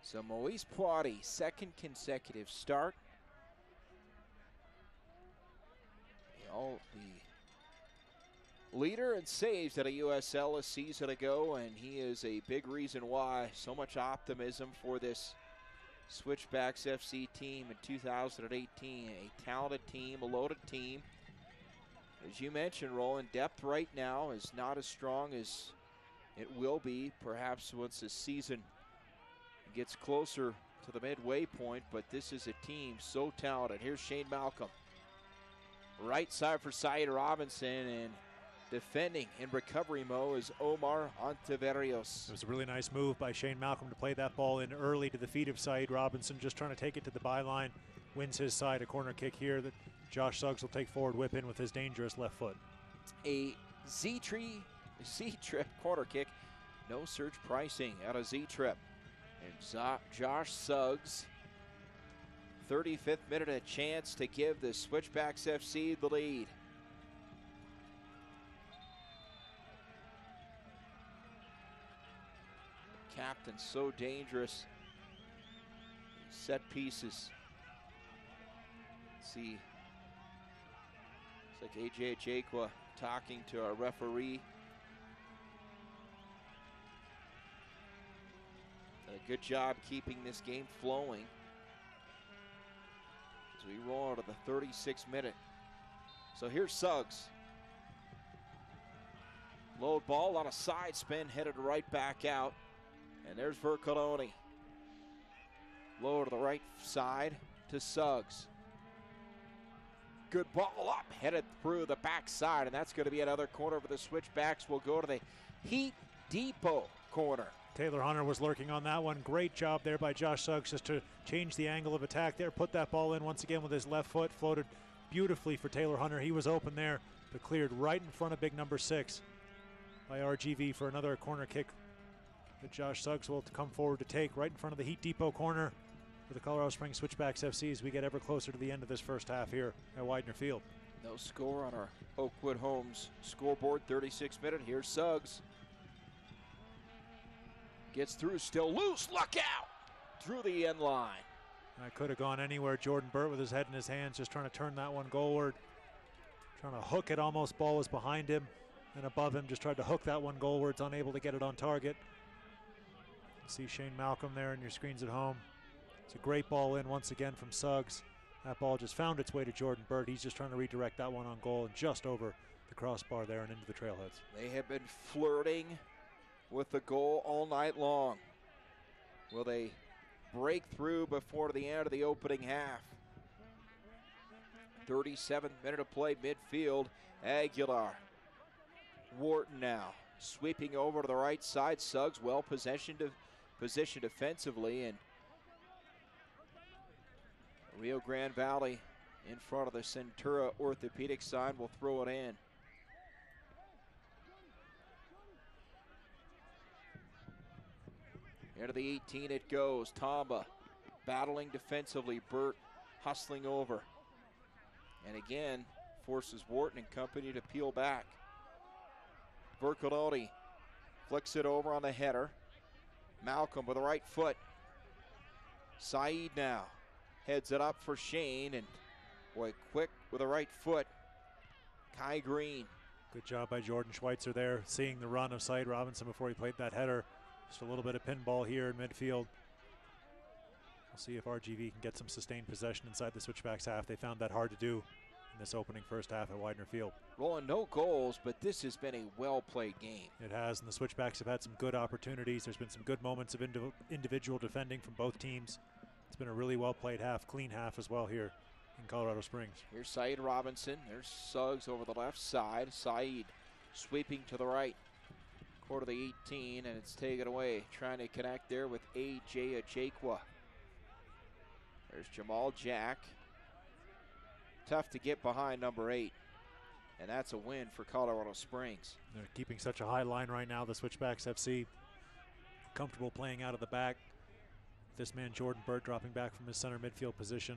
So Moise Boiti, second consecutive start. The leader in saves at a USL a season ago, and he is a big reason why so much optimism for this Switchbacks FC team in 2018. A talented team, a loaded team. As you mentioned, Roland, depth right now is not as strong as it will be perhaps once the season gets closer to the midway point, but this is a team so talented. Here's Shane Malcolm. Right side for Said Robinson, and defending in recovery mode is Omar Ontiveros. It was a really nice move by Shane Malcolm to play that ball in early to the feet of Said Robinson, just trying to take it to the byline. Wins his side, a corner kick here that Josh Suggs will take forward whip in with his dangerous left foot. A Z-trip corner kick. No surge pricing out of Z-trip. And Josh Suggs, 35th minute, a chance to give the Switchbacks FC the lead. Captain so dangerous. Set pieces. See, it's like AJ Jakwa talking to our referee. A good job keeping this game flowing as we roll into the 36th minute. So here's Suggs. Low ball, a lot of side spin, headed right back out. And there's Vercoloni. Low to the right side to Suggs. Good ball up, headed through the backside, and that's going to be another corner for the Switchbacks. We'll go to the Heat Depot corner. Taylor Hunter was lurking on that one. Great job there by Josh Suggs just to change the angle of attack there. Put that ball in once again with his left foot. Floated beautifully for Taylor Hunter. He was open there, but cleared right in front of big number 6 by RGV for another corner kick that Josh Suggs will come forward to take right in front of the Heat Depot corner for the Colorado Springs Switchbacks FC as we get ever closer to the end of this first half here at Widener Field. No score on our Oakwood Homes scoreboard. 36th minute. Here's Suggs. Gets through, still loose. Look out! Through the end line. That could have gone anywhere. Jordan Burt with his head in his hands, just trying to turn that one goalward. Trying to hook it almost. Ball was behind him and above him. Just tried to hook that one goalwards, unable to get it on target. See Shane Malcolm there in your screens at home. It's a great ball in once again from Suggs. That ball just found its way to Jordan Burt. He's just trying to redirect that one on goal and just over the crossbar there and into the trailheads. They have been flirting with the goal all night long. Will they break through before the end of the opening half? 37th minute of play, midfield. Aguilar. Wharton now sweeping over to the right side. Suggs well positioned defensively, and Rio Grande Valley in front of the Centura orthopedic sign will throw it in. Into the 18 it goes. Tamba battling defensively. Burt hustling over. And again, forces Wharton and company to peel back. Vercoloni flicks it over on the header. Malcolm with the right foot. Said now heads it up for Shane, and boy, quick with the right foot. Kai Green. Good job by Jordan Schweitzer there, seeing the run of Said Robinson before he played that header. Just a little bit of pinball here in midfield. We'll see if RGV can get some sustained possession inside the Switchbacks half. They found that hard to do in this opening first half at Widener Field. Rolling no goals, but this has been a well-played game. It has, and the Switchbacks have had some good opportunities. There's been some good moments of individual defending from both teams. It's been a really well-played half, clean half as well here in Colorado Springs. Here's Said Robinson. There's Suggs over the left side. Said sweeping to the right. Quarter of the 18, and it's taken away. Trying to connect there with AJ Ajakwa. There's Jamal Jack. tough to get behind number 8. And that's a win for Colorado Springs. They're keeping such a high line right now, the Switchbacks FC. Comfortable playing out of the back. This man, Jordan Burt, dropping back from his center midfield position.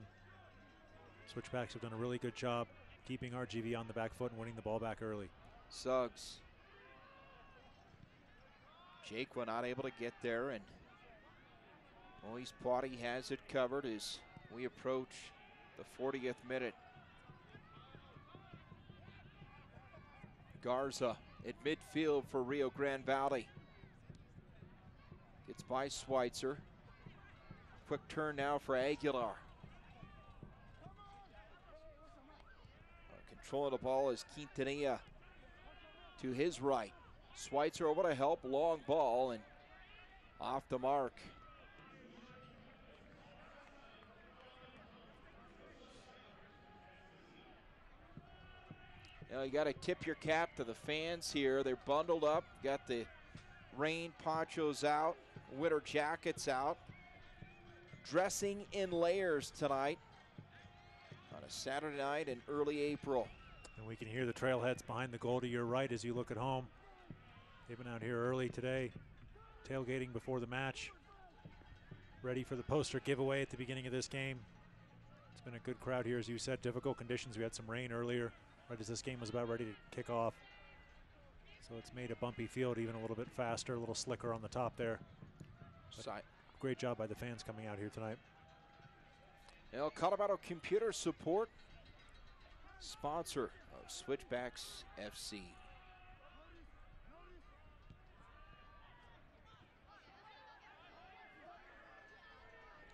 Switchbacks have done a really good job keeping RGV on the back foot and winning the ball back early. Suggs. Jake was not able to get there, and Moise Potti has it covered as we approach the 40th minute. Garza at midfield for Rio Grande Valley. Gets by Schweitzer. Quick turn now for Aguilar. Controlling the ball is Quintanilla to his right. Schweitzer over to help, long ball, and off the mark. You know, you got to tip your cap to the fans here. They're bundled up, got the rain ponchos out, winter jackets out, dressing in layers tonight on a Saturday night in early April. And we can hear the trailheads behind the goal to your right as you look at home. They've been out here early today, tailgating before the match, ready for the poster giveaway at the beginning of this game. It's been a good crowd here, as you said. Difficult conditions. We had some rain earlier, right as this game was about ready to kick off. So it's made a bumpy field even a little bit faster, a little slicker on the top there. Great job by the fans coming out here tonight. El Colorado Computer Support, sponsor of Switchbacks FC.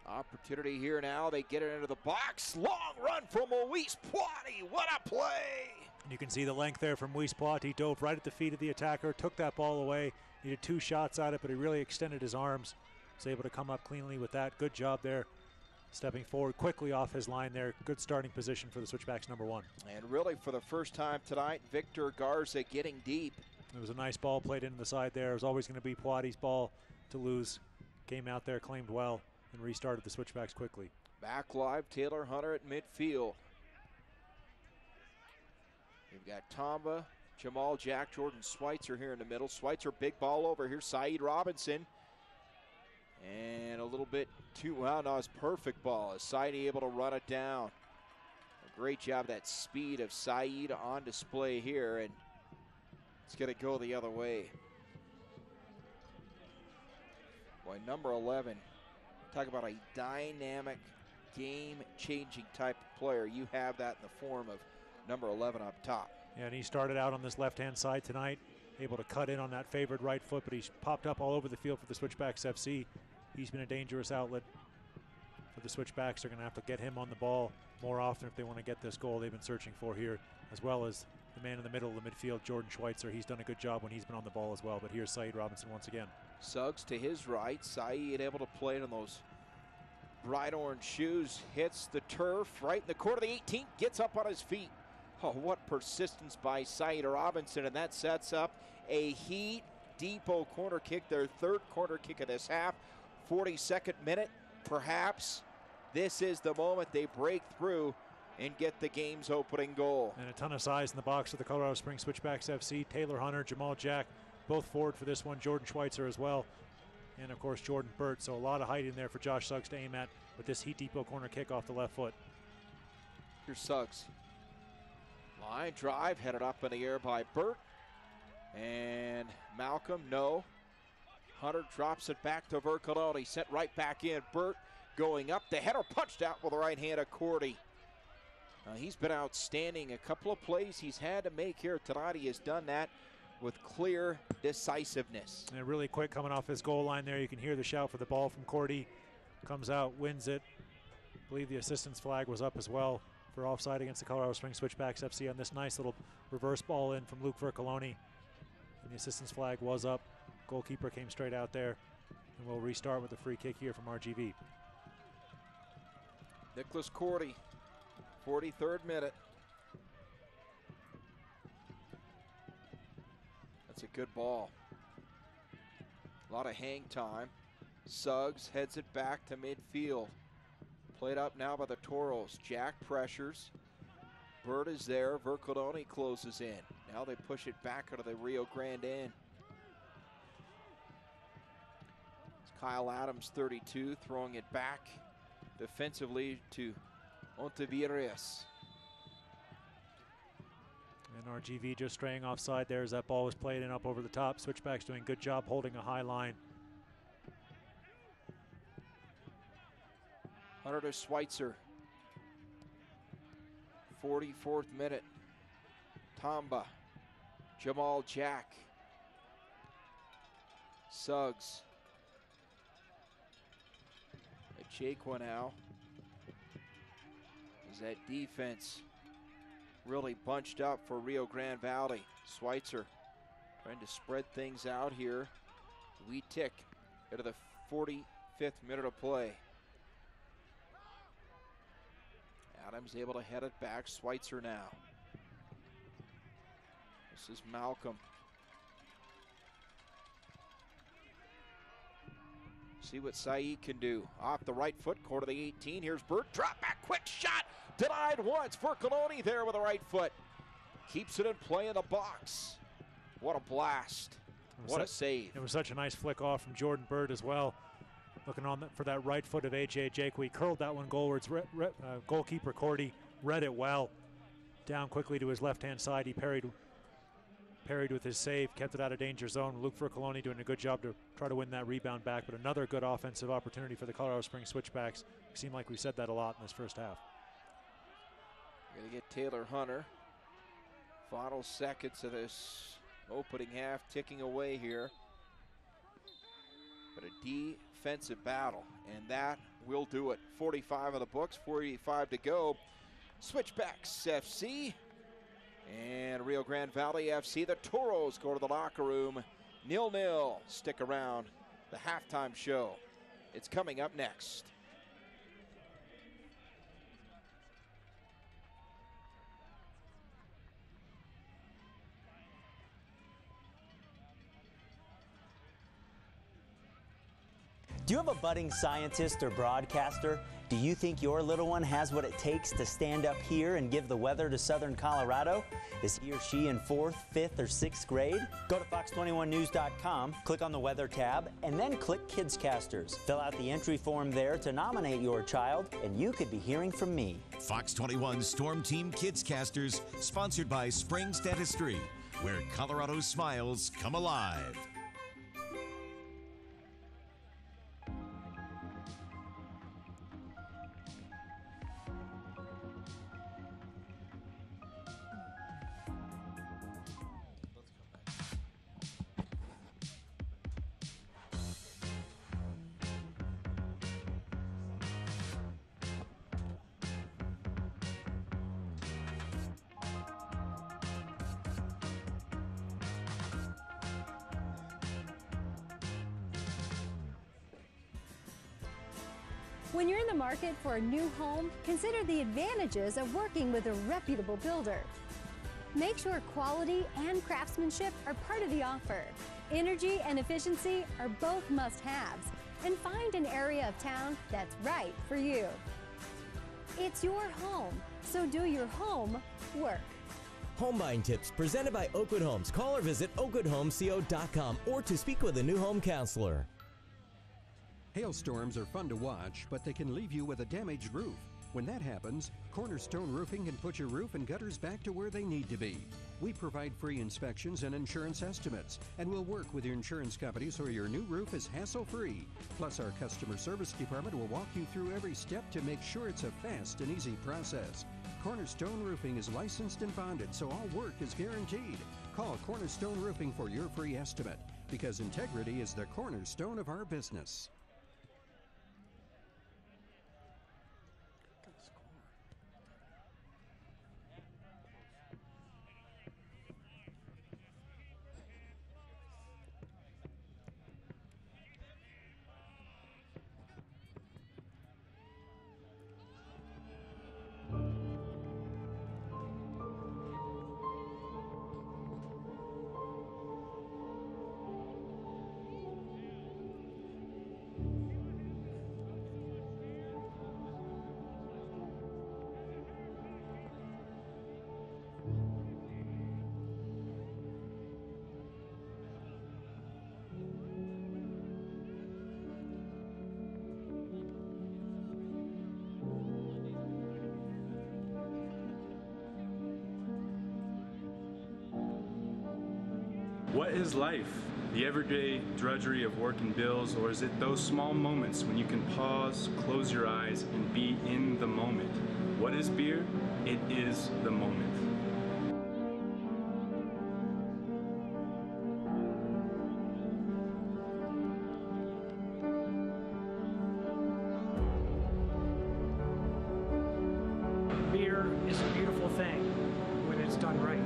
Opportunity here now. They get it into the box. Long run from Moise Potti. What a play! You can see the length there from Moise Potti. He dove right at the feet of the attacker, took that ball away. Needed 2 shots at it, but he really extended his arms. Was able to come up cleanly with that. Good job there. Stepping forward quickly off his line there. Good starting position for the Switchbacks number 1. And really for the first time tonight, Victor Garza getting deep. It was a nice ball played into the side there. It was always going to be Potti's ball to lose. Came out there, claimed well, and restarted the Switchbacks quickly. Back live, Taylor Hunter at midfield. We've got Tomba, Jamal Jack, Jordan Schweitzer here in the middle. Schweitzer, big ball over here. Saeed Robinson. And a little bit too, well, no, it's perfect ball. Is Saeed able to run it down? A great job, that speed of Saeed on display here, and it's going to go the other way. Boy, number 11, talk about a dynamic, game-changing type of player. You have that in the form of number 11 up top. Yeah, and he started out on this left-hand side tonight, able to cut in on that favored right foot, but he's popped up all over the field for the Switchbacks FC. He's been a dangerous outlet for the Switchbacks. They're going to have to get him on the ball more often if they want to get this goal they've been searching for here, as well as the man in the middle of the midfield, Jordan Schweitzer. He's done a good job when he's been on the ball as well, but here's Saeed Robinson once again. Suggs to his right. Saeed able to play it on those bright orange shoes. Hits the turf right in the corner of the 18th. Gets up on his feet. Oh, what persistence by Saeed Robinson, and that sets up a Heat Depot corner kick, their 3rd corner kick of this half. 42nd minute, perhaps this is the moment they break through and get the game's opening goal. And a ton of size in the box for the Colorado Springs Switchbacks FC. Taylor Hunter, Jamal Jack, both forward for this one. Jordan Schweitzer as well. And, of course, Jordan Burt. So a lot of height in there for Josh Suggs to aim at with this Heat Depot corner kick off the left foot. Here's Suggs. Line drive, headed up in the air by Burt. And Malcolm, no. Hunter drops it back to Vercolone. Sent right back in. Burt going up. The header punched out with the right hand of Cordy. He's been outstanding. A couple of plays he's had to make here tonight. He has done that with clear decisiveness. And really quick coming off his goal line there. You can hear the shout for the ball from Cordy. Comes out, wins it. I believe the assistance flag was up as well for offside against the Colorado Springs Switchbacks FC on this nice little reverse ball in from Luke Vercolone. And the assistance flag was up. Goalkeeper came straight out there. And we'll restart with a free kick here from RGV. Nicholas Cordy, 43rd minute. That's a good ball. A lot of hang time. Suggs heads it back to midfield. Played up now by the Toros. Jack pressures. Bird is there. Vercelloni closes in. Now they push it back out of the Rio Grande end. It's Kyle Adams, 32, throwing it back defensively to Ontiveros. And RGV just straying offside there as that ball was played in up over the top. Switchbacks doing a good job holding a high line. Hunter to Schweitzer. 44th minute. Tamba. Jamal Jack. Suggs. Jaquan now. Is that defense really bunched up for Rio Grande Valley. Schweitzer trying to spread things out here. We tick into the 45th minute of play. Adams able to head it back. Schweitzer now. This is Malcolm. See what Saeed can do. Off the right foot, corner of the 18. Here's Burt. Drop back, quick shot. Denied once. Vercelloni there with the right foot. Keeps it in play in the box. What a blast. What a save. It was such a nice flick off from Jordan Bird as well. Looking on for that right foot of AJ Jake. He curled that one goalwards. Goalkeeper Cordy read it well. Down quickly to his left-hand side. He parried with his save, kept it out of danger zone. Luke Vercelloni doing a good job to try to win that rebound back, but another good offensive opportunity for the Colorado Springs Switchbacks. It seemed like we said that a lot in this first half. We're going to get Taylor Hunter. Final seconds of this opening half ticking away here. But a defensive battle, and that will do it. 45 of the books, 45 to go. Switchbacks FC and Rio Grande Valley FC. The Toros go to the locker room. 0-0. Stick around. The halftime show. It's coming up next. Do you have a budding scientist or broadcaster? Do you think your little one has what it takes to stand up here and give the weather to Southern Colorado? Is he or she in 4th, 5th, or 6th grade? Go to fox21news.com, click on the weather tab, and then click Kidscasters. Fill out the entry form there to nominate your child, and you could be hearing from me. Fox 21 Storm Team Kidscasters, sponsored by Springs Dentistry, where Colorado smiles come alive. When you're in the market for a new home, consider the advantages of working with a reputable builder. Make sure quality and craftsmanship are part of the offer. Energy and efficiency are both must-haves, and find an area of town that's right for you. It's your home, so do your home work. Home buying tips presented by Oakwood Homes. Call or visit oakwoodhomesco.com or to speak with a new home counselor. Hailstorms are fun to watch, but they can leave you with a damaged roof. When that happens, Cornerstone Roofing can put your roof and gutters back to where they need to be. We provide free inspections and insurance estimates, and we'll work with your insurance company so your new roof is hassle-free. Plus, our customer service department will walk you through every step to make sure it's a fast and easy process. Cornerstone Roofing is licensed and bonded, so all work is guaranteed. Call Cornerstone Roofing for your free estimate, because integrity is the cornerstone of our business. What is life? The everyday drudgery of working bills, or is it those small moments when you can pause, close your eyes, and be in the moment? What is beer? It is the moment. Beer is a beautiful thing when it's done right.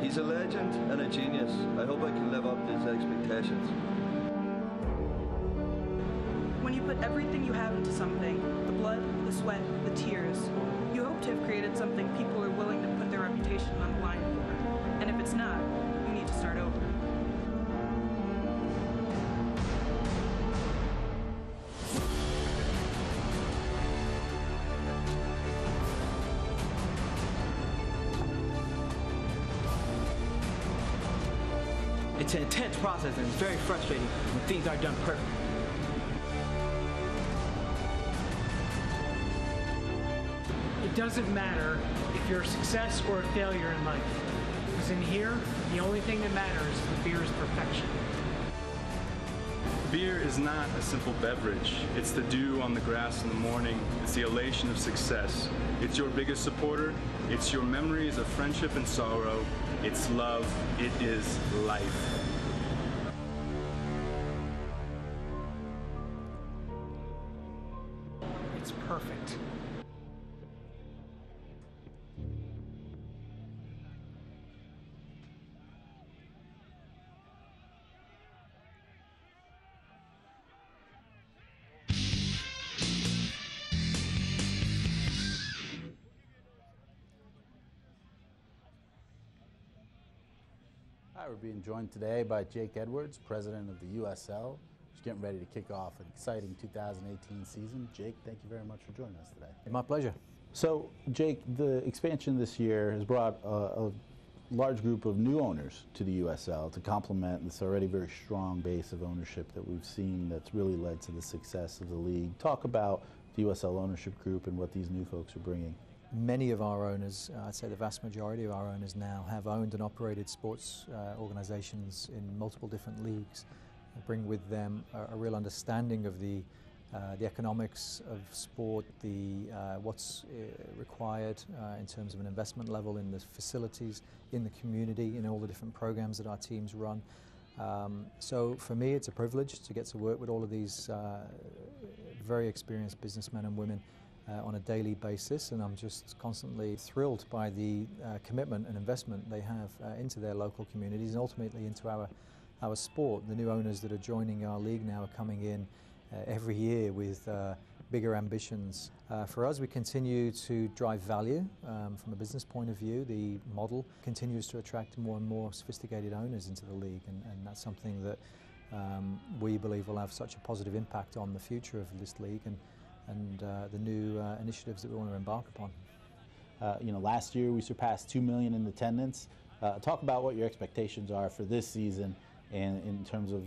He's a legend and a genius. I hope I can live up to his expectations. When you put everything you have into something, the blood, the sweat, the tears, you hope to have created something people are willing to put their reputation on the line for. And if it's not, you need to start over. It's an intense process and it's very frustrating when things aren't done perfectly. It doesn't matter if you're a success or a failure in life, because in here, the only thing that matters is the beer's perfection. Beer is not a simple beverage. It's the dew on the grass in the morning. It's the elation of success. It's your biggest supporter. It's your memories of friendship and sorrow. It's love. It is life. It's perfect. Hi, we're being joined today by Jake Edwards, president of the USL. Just getting ready to kick off an exciting 2018 season. Jake, thank you very much for joining us today. My pleasure. So, Jake, the expansion this year has brought a large group of new owners to the USL to complement this already very strong base of ownership that we've seen that's really led to the success of the league. Talk about the USL ownership group and what these new folks are bringing. Many of our owners, I'd say the vast majority of our owners now, have owned and operated sports organizations in multiple different leagues. They bring with them a real understanding of the economics of sport, what's required in terms of an investment level in the facilities, in the community, in all the different programs that our teams run. So for me, it's a privilege to get to work with all of these very experienced businessmen and women on a daily basis, and I'm just constantly thrilled by the commitment and investment they have into their local communities and ultimately into our sport. The new owners that are joining our league now are coming in every year with bigger ambitions. For us, we continue to drive value from a business point of view. The model continues to attract more and more sophisticated owners into the league, and that's something that we believe will have such a positive impact on the future of this league and the new initiatives that we want to embark upon. Last year we surpassed 2 million in attendance. Talk about what your expectations are for this season and in terms of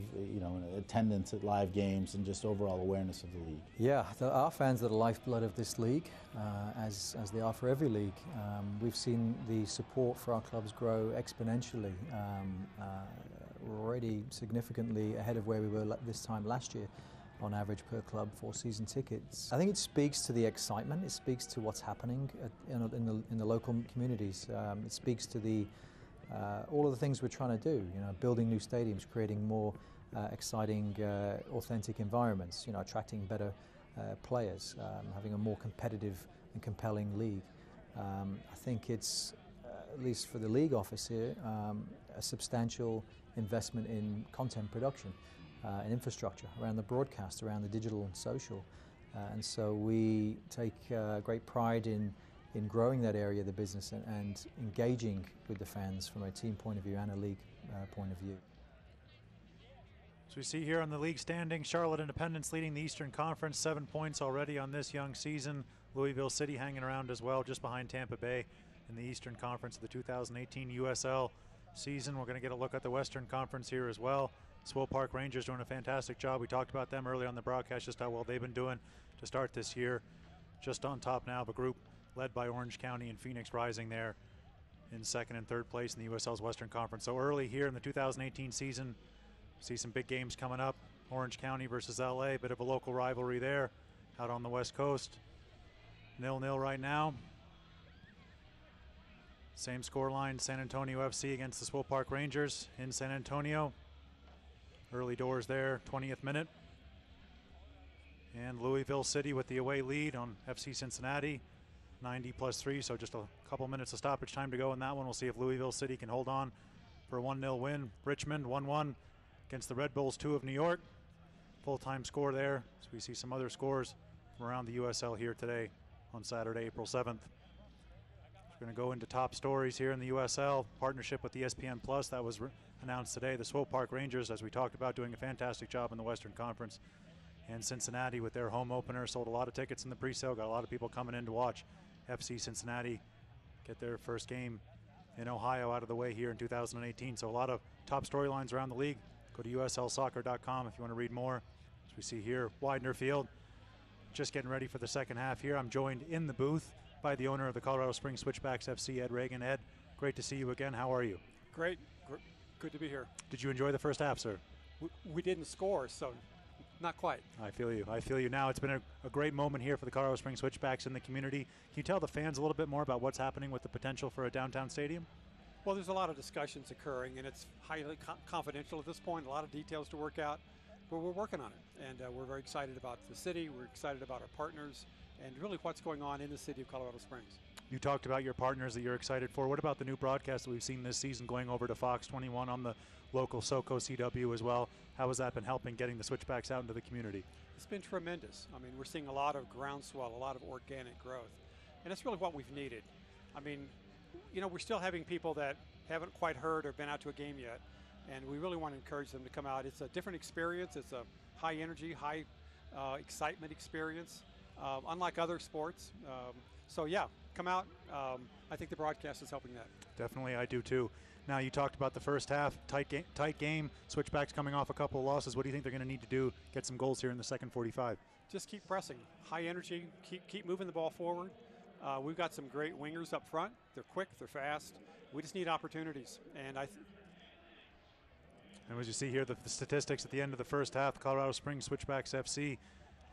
attendance at live games and just overall awareness of the league. Yeah, our fans are the lifeblood of this league, as they are for every league. We've seen the support for our clubs grow exponentially. We're already significantly ahead of where we were this time last year on average per club for season tickets. I think it speaks to the excitement. It speaks to what's happening in the local communities. It speaks to all of the things we're trying to do. Building new stadiums, creating more exciting, authentic environments. Attracting better players, having a more competitive and compelling league. I think it's, at least for the league office here, a substantial investment in content production. And infrastructure around the broadcast, around the digital and social. And so we take great pride in growing that area of the business and engaging with the fans from a team point of view and a league point of view. So we see here on the league standing, Charlotte Independence leading the Eastern Conference, 7 points already on this young season. Louisville City hanging around as well, just behind Tampa Bay in the Eastern Conference of the 2018 USL season. We're going to get a look at the Western Conference here as well. Swope Park Rangers doing a fantastic job. We talked about them early on the broadcast, just how well they've been doing to start this year. Just on top now of a group led by Orange County and Phoenix Rising there in second and third place in the USL's Western Conference. So early here in the 2018 season, see some big games coming up. Orange County versus LA, bit of a local rivalry there out on the West Coast. 0-0 right now. Same scoreline, San Antonio FC against the Swope Park Rangers in San Antonio. Early doors there, 20th minute. And Louisville City with the away lead on FC Cincinnati, 90+3, so just a couple minutes of stoppage time to go in that one. We'll see if Louisville City can hold on for a 1-0 win. Richmond 1-1 against the Red Bulls 2 of New York. Full-time score there. So we see some other scores from around the USL here today on Saturday, April 7th. We're going to go into top stories here in the USL. Partnership with ESPN Plus, that was announced today. The Swope Park Rangers, as we talked about, doing a fantastic job in the Western Conference. And Cincinnati with their home opener, sold a lot of tickets in the pre-sale, got a lot of people coming in to watch FC Cincinnati get their first game in Ohio out of the way here in 2018. So a lot of top storylines around the league. Go to uslsoccer.com if you want to read more. As we see here, Widener Field just getting ready for the second half here. I'm joined in the booth by the owner of the Colorado Springs Switchbacks FC, Ed Reagan. Ed, great to see you again. How are you? Great. Good to be here. Did you enjoy the first half, sir? We didn't score, so not quite. I feel you. I feel you. Now, it's been a great moment here for the Colorado Springs Switchbacks in the community. Can you tell the fans a little bit more about what's happening with the potential for a downtown stadium? Well, there's a lot of discussions occurring, and it's highly confidential at this point, a lot of details to work out, but we're working on it. And we're very excited about the city, we're excited about our partners, and really what's going on in the city of Colorado Springs. You talked about your partners that you're excited for. What about the new broadcast that we've seen this season going over to Fox 21 on the local SoCo CW as well? How has that been helping getting the Switchbacks out into the community? It's been tremendous. I mean, we're seeing a lot of groundswell, a lot of organic growth, and it's really what we've needed. I mean, you know, we're still having people that haven't quite heard or been out to a game yet, and we really want to encourage them to come out. It's a different experience. It's a high energy, high excitement experience, unlike other sports. So yeah, come out. I think the broadcast is helping that. Definitely, I do too. Now, you talked about the first half, tight game, Switchbacks coming off a couple of losses. What do you think they're going to need to do, get some goals here in the second 45? Just keep pressing, high energy, keep moving the ball forward. We've got some great wingers up front. They're quick, they're fast. We just need opportunities. And as you see here, the statistics at the end of the first half, Colorado Springs Switchbacks FC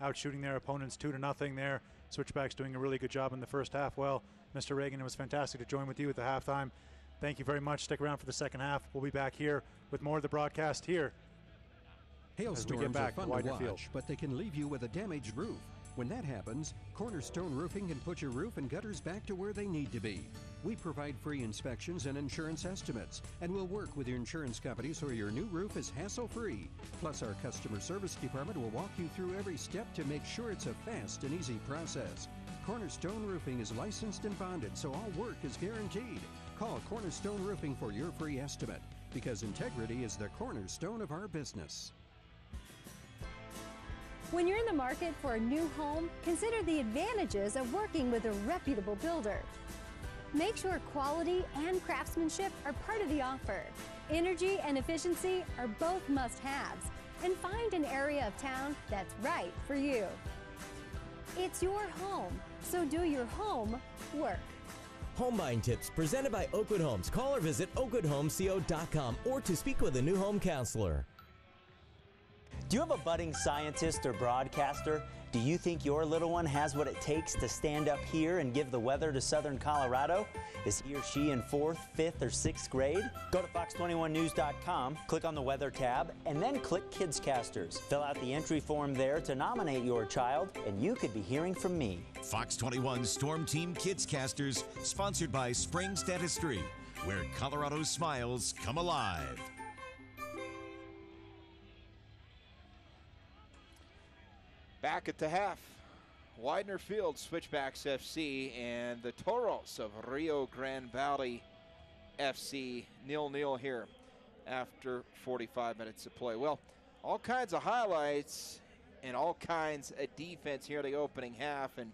out shooting their opponents 2-0 there. Switchbacks doing a really good job in the first half. Well, Mr. Reagan, it was fantastic to join with you at the halftime. Thank you very much. Stick around for the second half. We'll be back here with more of the broadcast here. Hailstorms are fun to watch, but they can leave you with a damaged roof. When that happens, Cornerstone Roofing can put your roof and gutters back to where they need to be. We provide free inspections and insurance estimates, and we'll work with your insurance company so your new roof is hassle-free. Plus, our customer service department will walk you through every step to make sure it's a fast and easy process. Cornerstone Roofing is licensed and bonded, so all work is guaranteed. Call Cornerstone Roofing for your free estimate, because integrity is the cornerstone of our business. When you're in the market for a new home, consider the advantages of working with a reputable builder. Make sure quality and craftsmanship are part of the offer. Energy and efficiency are both must-haves. And find an area of town that's right for you. It's your home, so do your home work. Home buying tips presented by Oakwood Homes. Call or visit oakwoodhomesco.com or to speak with a new home counselor. Do you have a budding scientist or broadcaster? Do you think your little one has what it takes to stand up here and give the weather to Southern Colorado? Is he or she in 4th, 5th, or 6th grade? Go to fox21news.com, click on the weather tab, and then click Kidscasters. Fill out the entry form there to nominate your child, and you could be hearing from me. Fox 21 Storm Team Kidscasters, sponsored by Springs Dentistry, where Colorado smiles come alive. Back at the half, Widener Field, Switchbacks FC, and the Toros of Rio Grande Valley FC 0-0 here after 45 minutes of play. Well, all kinds of highlights and all kinds of defense here in the opening half. And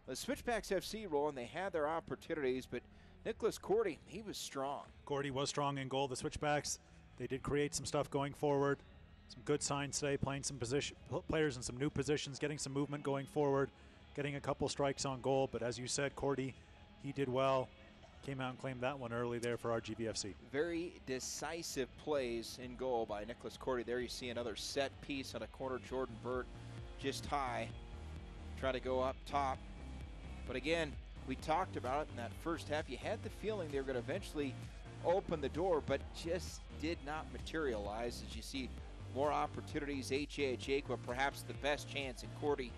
the Switchbacks FC rolling, they had their opportunities, but Nicholas Cordy, he was strong. Cordy was strong in goal. The Switchbacks, they did create some stuff going forward. Some good signs today, playing some players in some new positions, getting some movement going forward, getting a couple strikes on goal. But as you said, Cordy, he did well. Came out and claimed that one early there for RGVFC. Very decisive plays in goal by Nicholas Cordy. There you see another set piece on a corner. Jordan Burt just high, try to go up top. But again, we talked about it in that first half. You had the feeling they were going to eventually open the door, but just did not materialize. As you see more opportunities, H.A.H.A.Q.A. perhaps the best chance, and Cordy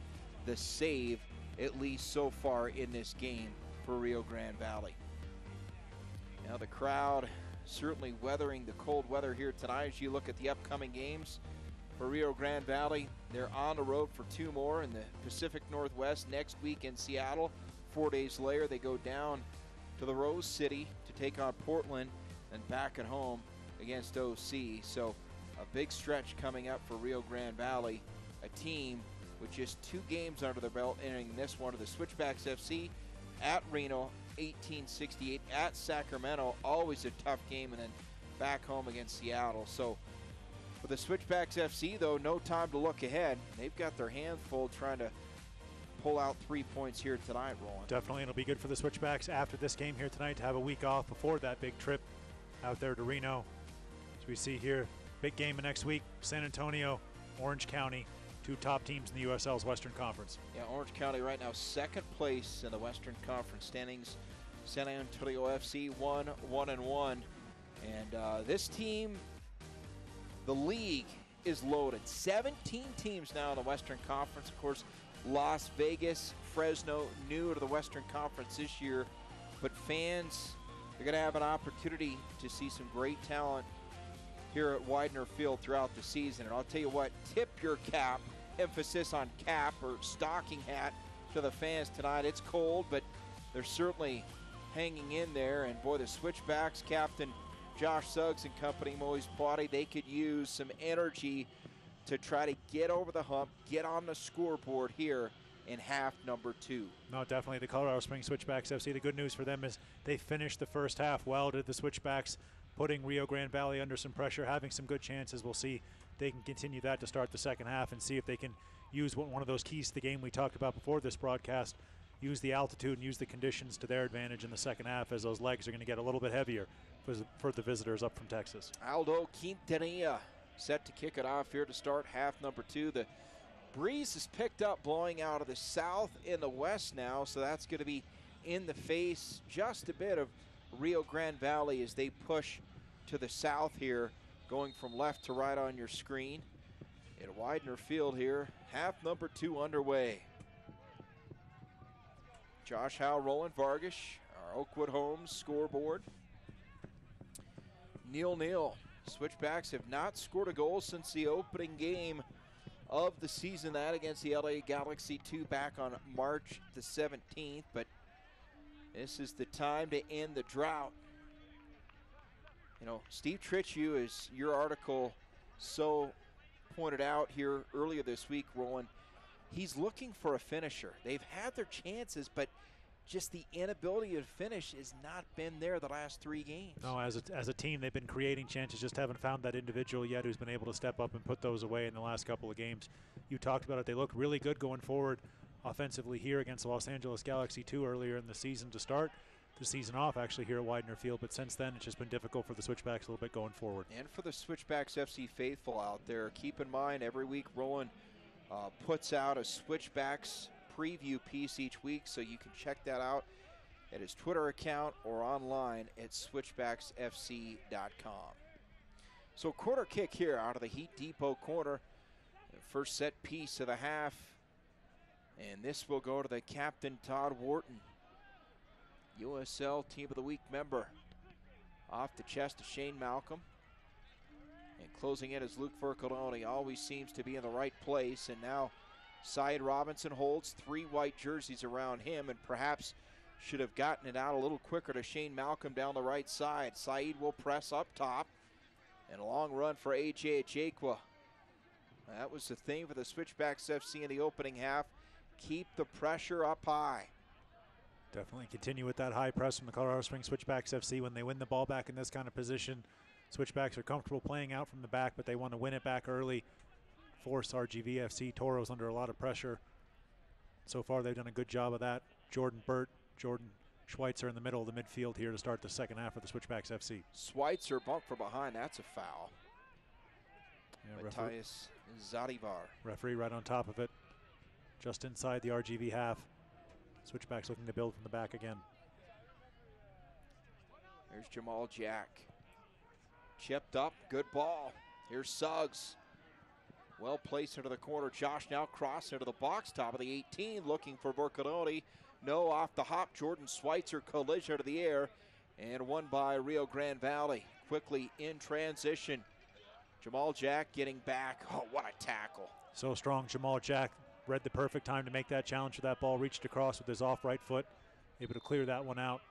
the save, at least so far in this game for Rio Grande Valley. Now the crowd certainly weathering the cold weather here tonight. As you look at the upcoming games for Rio Grande Valley, they're on the road for 2 more in the Pacific Northwest next week in Seattle. 4 days later, they go down to the Rose City to take on Portland and back at home against OC. So a big stretch coming up for Rio Grande Valley, a team with just 2 games under their belt entering this one of the Switchbacks FC at Reno, 1868 at Sacramento, always a tough game, and then back home against Seattle. So for the Switchbacks FC, though, no time to look ahead. They've got their hands full trying to pull out 3 points here tonight, Roland. Definitely, it'll be good for the Switchbacks after this game here tonight to have a week off before that big trip out there to Reno. As we see here, big game next week, San Antonio, Orange County, 2 top teams in the USL's Western Conference. Yeah, Orange County right now second place in the Western Conference standings. San Antonio FC 1-1-1. And this team, the league is loaded. 17 teams now in the Western Conference. Of course, Las Vegas, Fresno, new to the Western Conference this year. But fans are going to have an opportunity to see some great talent here at Widener Field throughout the season. And I'll tell you what, tip your cap, emphasis on cap or stocking hat, to the fans tonight. It's cold, but they're certainly hanging in there. And boy, the Switchbacks, Captain Josh Suggs and company, Moise Plotty, they could use some energy to try to get over the hump, get on the scoreboard here in half number 2. No, definitely the Colorado Springs Switchbacks FC. The good news for them is they finished the first half well, did the Switchbacks, putting Rio Grande Valley under some pressure, having some good chances. We'll see they can continue that to start the second half and see if they can use one of those keys to the game we talked about before this broadcast, use the altitude and use the conditions to their advantage in the second half, as those legs are going to get a little bit heavier for the visitors up from Texas. Aldo Quintanilla set to kick it off here to start half number 2. The breeze is picked up, blowing out of the south and the west now, so that's going to be in the face just a bit of Rio Grande Valley as they push to the south here, going from left to right on your screen. At Widener Field here, half number 2 underway. Josh Howe, Roland Vargas, our Oakwood Homes scoreboard. 0-0. Switchbacks have not scored a goal since the opening game of the season, that against the LA Galaxy 2 back on March the 17th, but this is the time to end the drought. You know, Steve Tritchew, as your article so pointed out here earlier this week, Roland, he's looking for a finisher. They've had their chances, but just the inability to finish has not been there the last 3 games. No, as a team, they've been creating chances, just haven't found that individual yet who's been able to step up and put those away in the last couple of games. You talked about it. They look really good going forward offensively here against the Los Angeles Galaxy 2 earlier in the season to start the season off, actually, here at Widener Field. But since then, it's just been difficult for the Switchbacks a little bit going forward. And for the Switchbacks FC faithful out there, keep in mind every week Roland puts out a Switchbacks preview piece each week, so you can check that out at his Twitter account or online at switchbacksfc.com. So corner kick here out of the Heat Depot corner. The first set piece of the half. And this will go to the captain, Todd Wharton, USL Team of the Week member. Off the chest of Shane Malcolm. And closing in is Luke Vercalone. Always seems to be in the right place. And now Syed Robinson holds 3 white jerseys around him, and perhaps should have gotten it out a little quicker to Shane Malcolm down the right side. Syed will press up top. And a long run for H.A.H.A.Q.A. That was the thing for the Switchbacks FC in the opening half. Keep the pressure up high. Definitely continue with that high press from the Colorado Springs Switchbacks FC. When they win the ball back in this kind of position, Switchbacks are comfortable playing out from the back, but they want to win it back early, force RGVFC Toros under a lot of pressure. So far, they've done a good job of that. Jordan Burt, Jordan Schweitzer in the middle of the midfield here to start the second half of the Switchbacks FC. Schweitzer bumped from behind. That's a foul. Yeah, Matthias Zadivar. Referee right on top of it. Just inside the RGV half. Switchbacks looking to build from the back again. There's Jamal Jack. Chipped up, good ball. Here's Suggs. Well placed into the corner. Josh now cross into the box, top of the 18, looking for Borcadoni. No, off the hop. Jordan Schweitzer collision to the air and won by Rio Grande Valley. Quickly in transition. Jamal Jack getting back. Oh, what a tackle. So strong. Jamal Jack read the perfect time to make that challenge for that ball. Reached across with his off right foot. Able to clear that one out.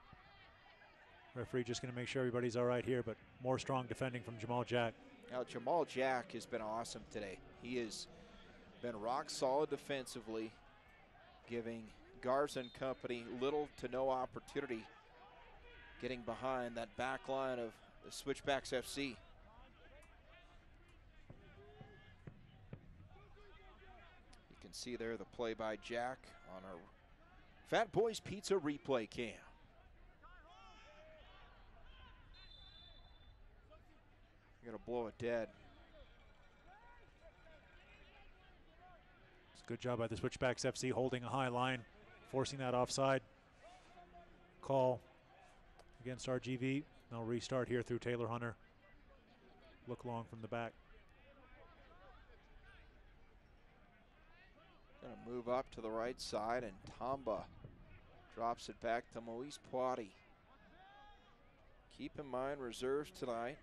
Referee just going to make sure everybody's all right here, but more strong defending from Jamal Jack. Now, Jamal Jack has been awesome today. He has been rock solid defensively, giving Garza and company little to no opportunity getting behind that back line of the Switchbacks FC. You can see there the play by Jack on our Fat Boys Pizza replay cam. You're going to blow it dead. It's a good job by the Switchbacks FC holding a high line, forcing that offside call against RGV. They'll restart here through Taylor Hunter. Look long from the back. Going to move up to the right side, and Tamba drops it back to Moise Poiti. Keep in mind reserves tonight.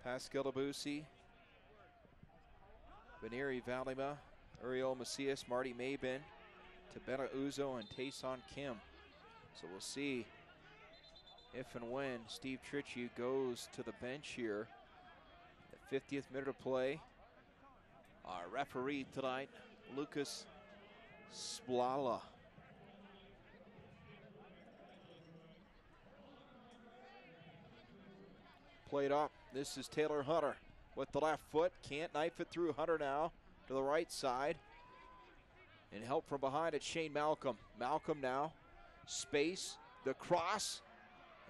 Pascal Debussy, Veneri Valima, Uriel Macias, Marty Mabin, Tabetta Uzo, and Tayson Kim. So we'll see if and when Steve Tritchie goes to the bench here. The 50th minute of play. Our referee tonight, Lucas Splala. Played up. This is Taylor Hunter with the left foot. Can't knife it through. Hunter now to the right side. And help from behind, it's Shane Malcolm. Malcolm now. Space. The cross.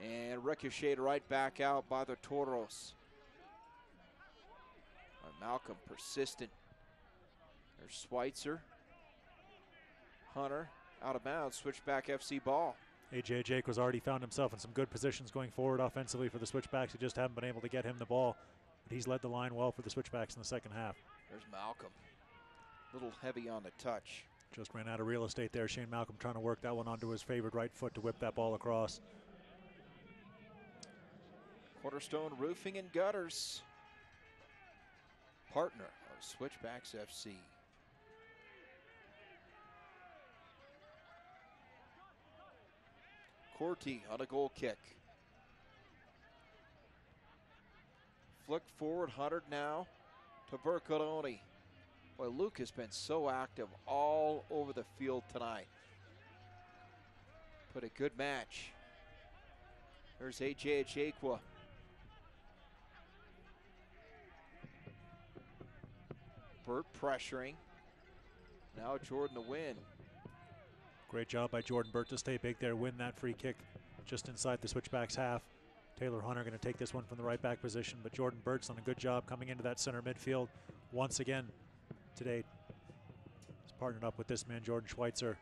And ricocheted right back out by the Toros. Malcolm persistent. There's Schweitzer. Hunter out of bounds. Switchback FC ball. AJ Jake was already found himself in some good positions going forward offensively for the Switchbacks. They just haven't been able to get him the ball. But he's led the line well for the Switchbacks in the second half. There's Malcolm. A little heavy on the touch. Just ran out of real estate there. Shane Malcolm trying to work that one onto his favored right foot to whip that ball across. Cornerstone Roofing and Gutters, partner of Switchbacks FC. Corti on a goal kick. Flick forward, Hunter now to Bercoloni. Boy, Luke has been so active all over the field tonight. Put a good match. There's AJ Achekwa. Burt pressuring. Now Jordan the win. Great job by Jordan Burt to stay big there, win that free kick just inside the Switchbacks half. Taylor Hunter going to take this one from the right back position, but Jordan Burt's done a good job coming into that center midfield once again today. He's partnered up with this man, Jordan Schweitzer.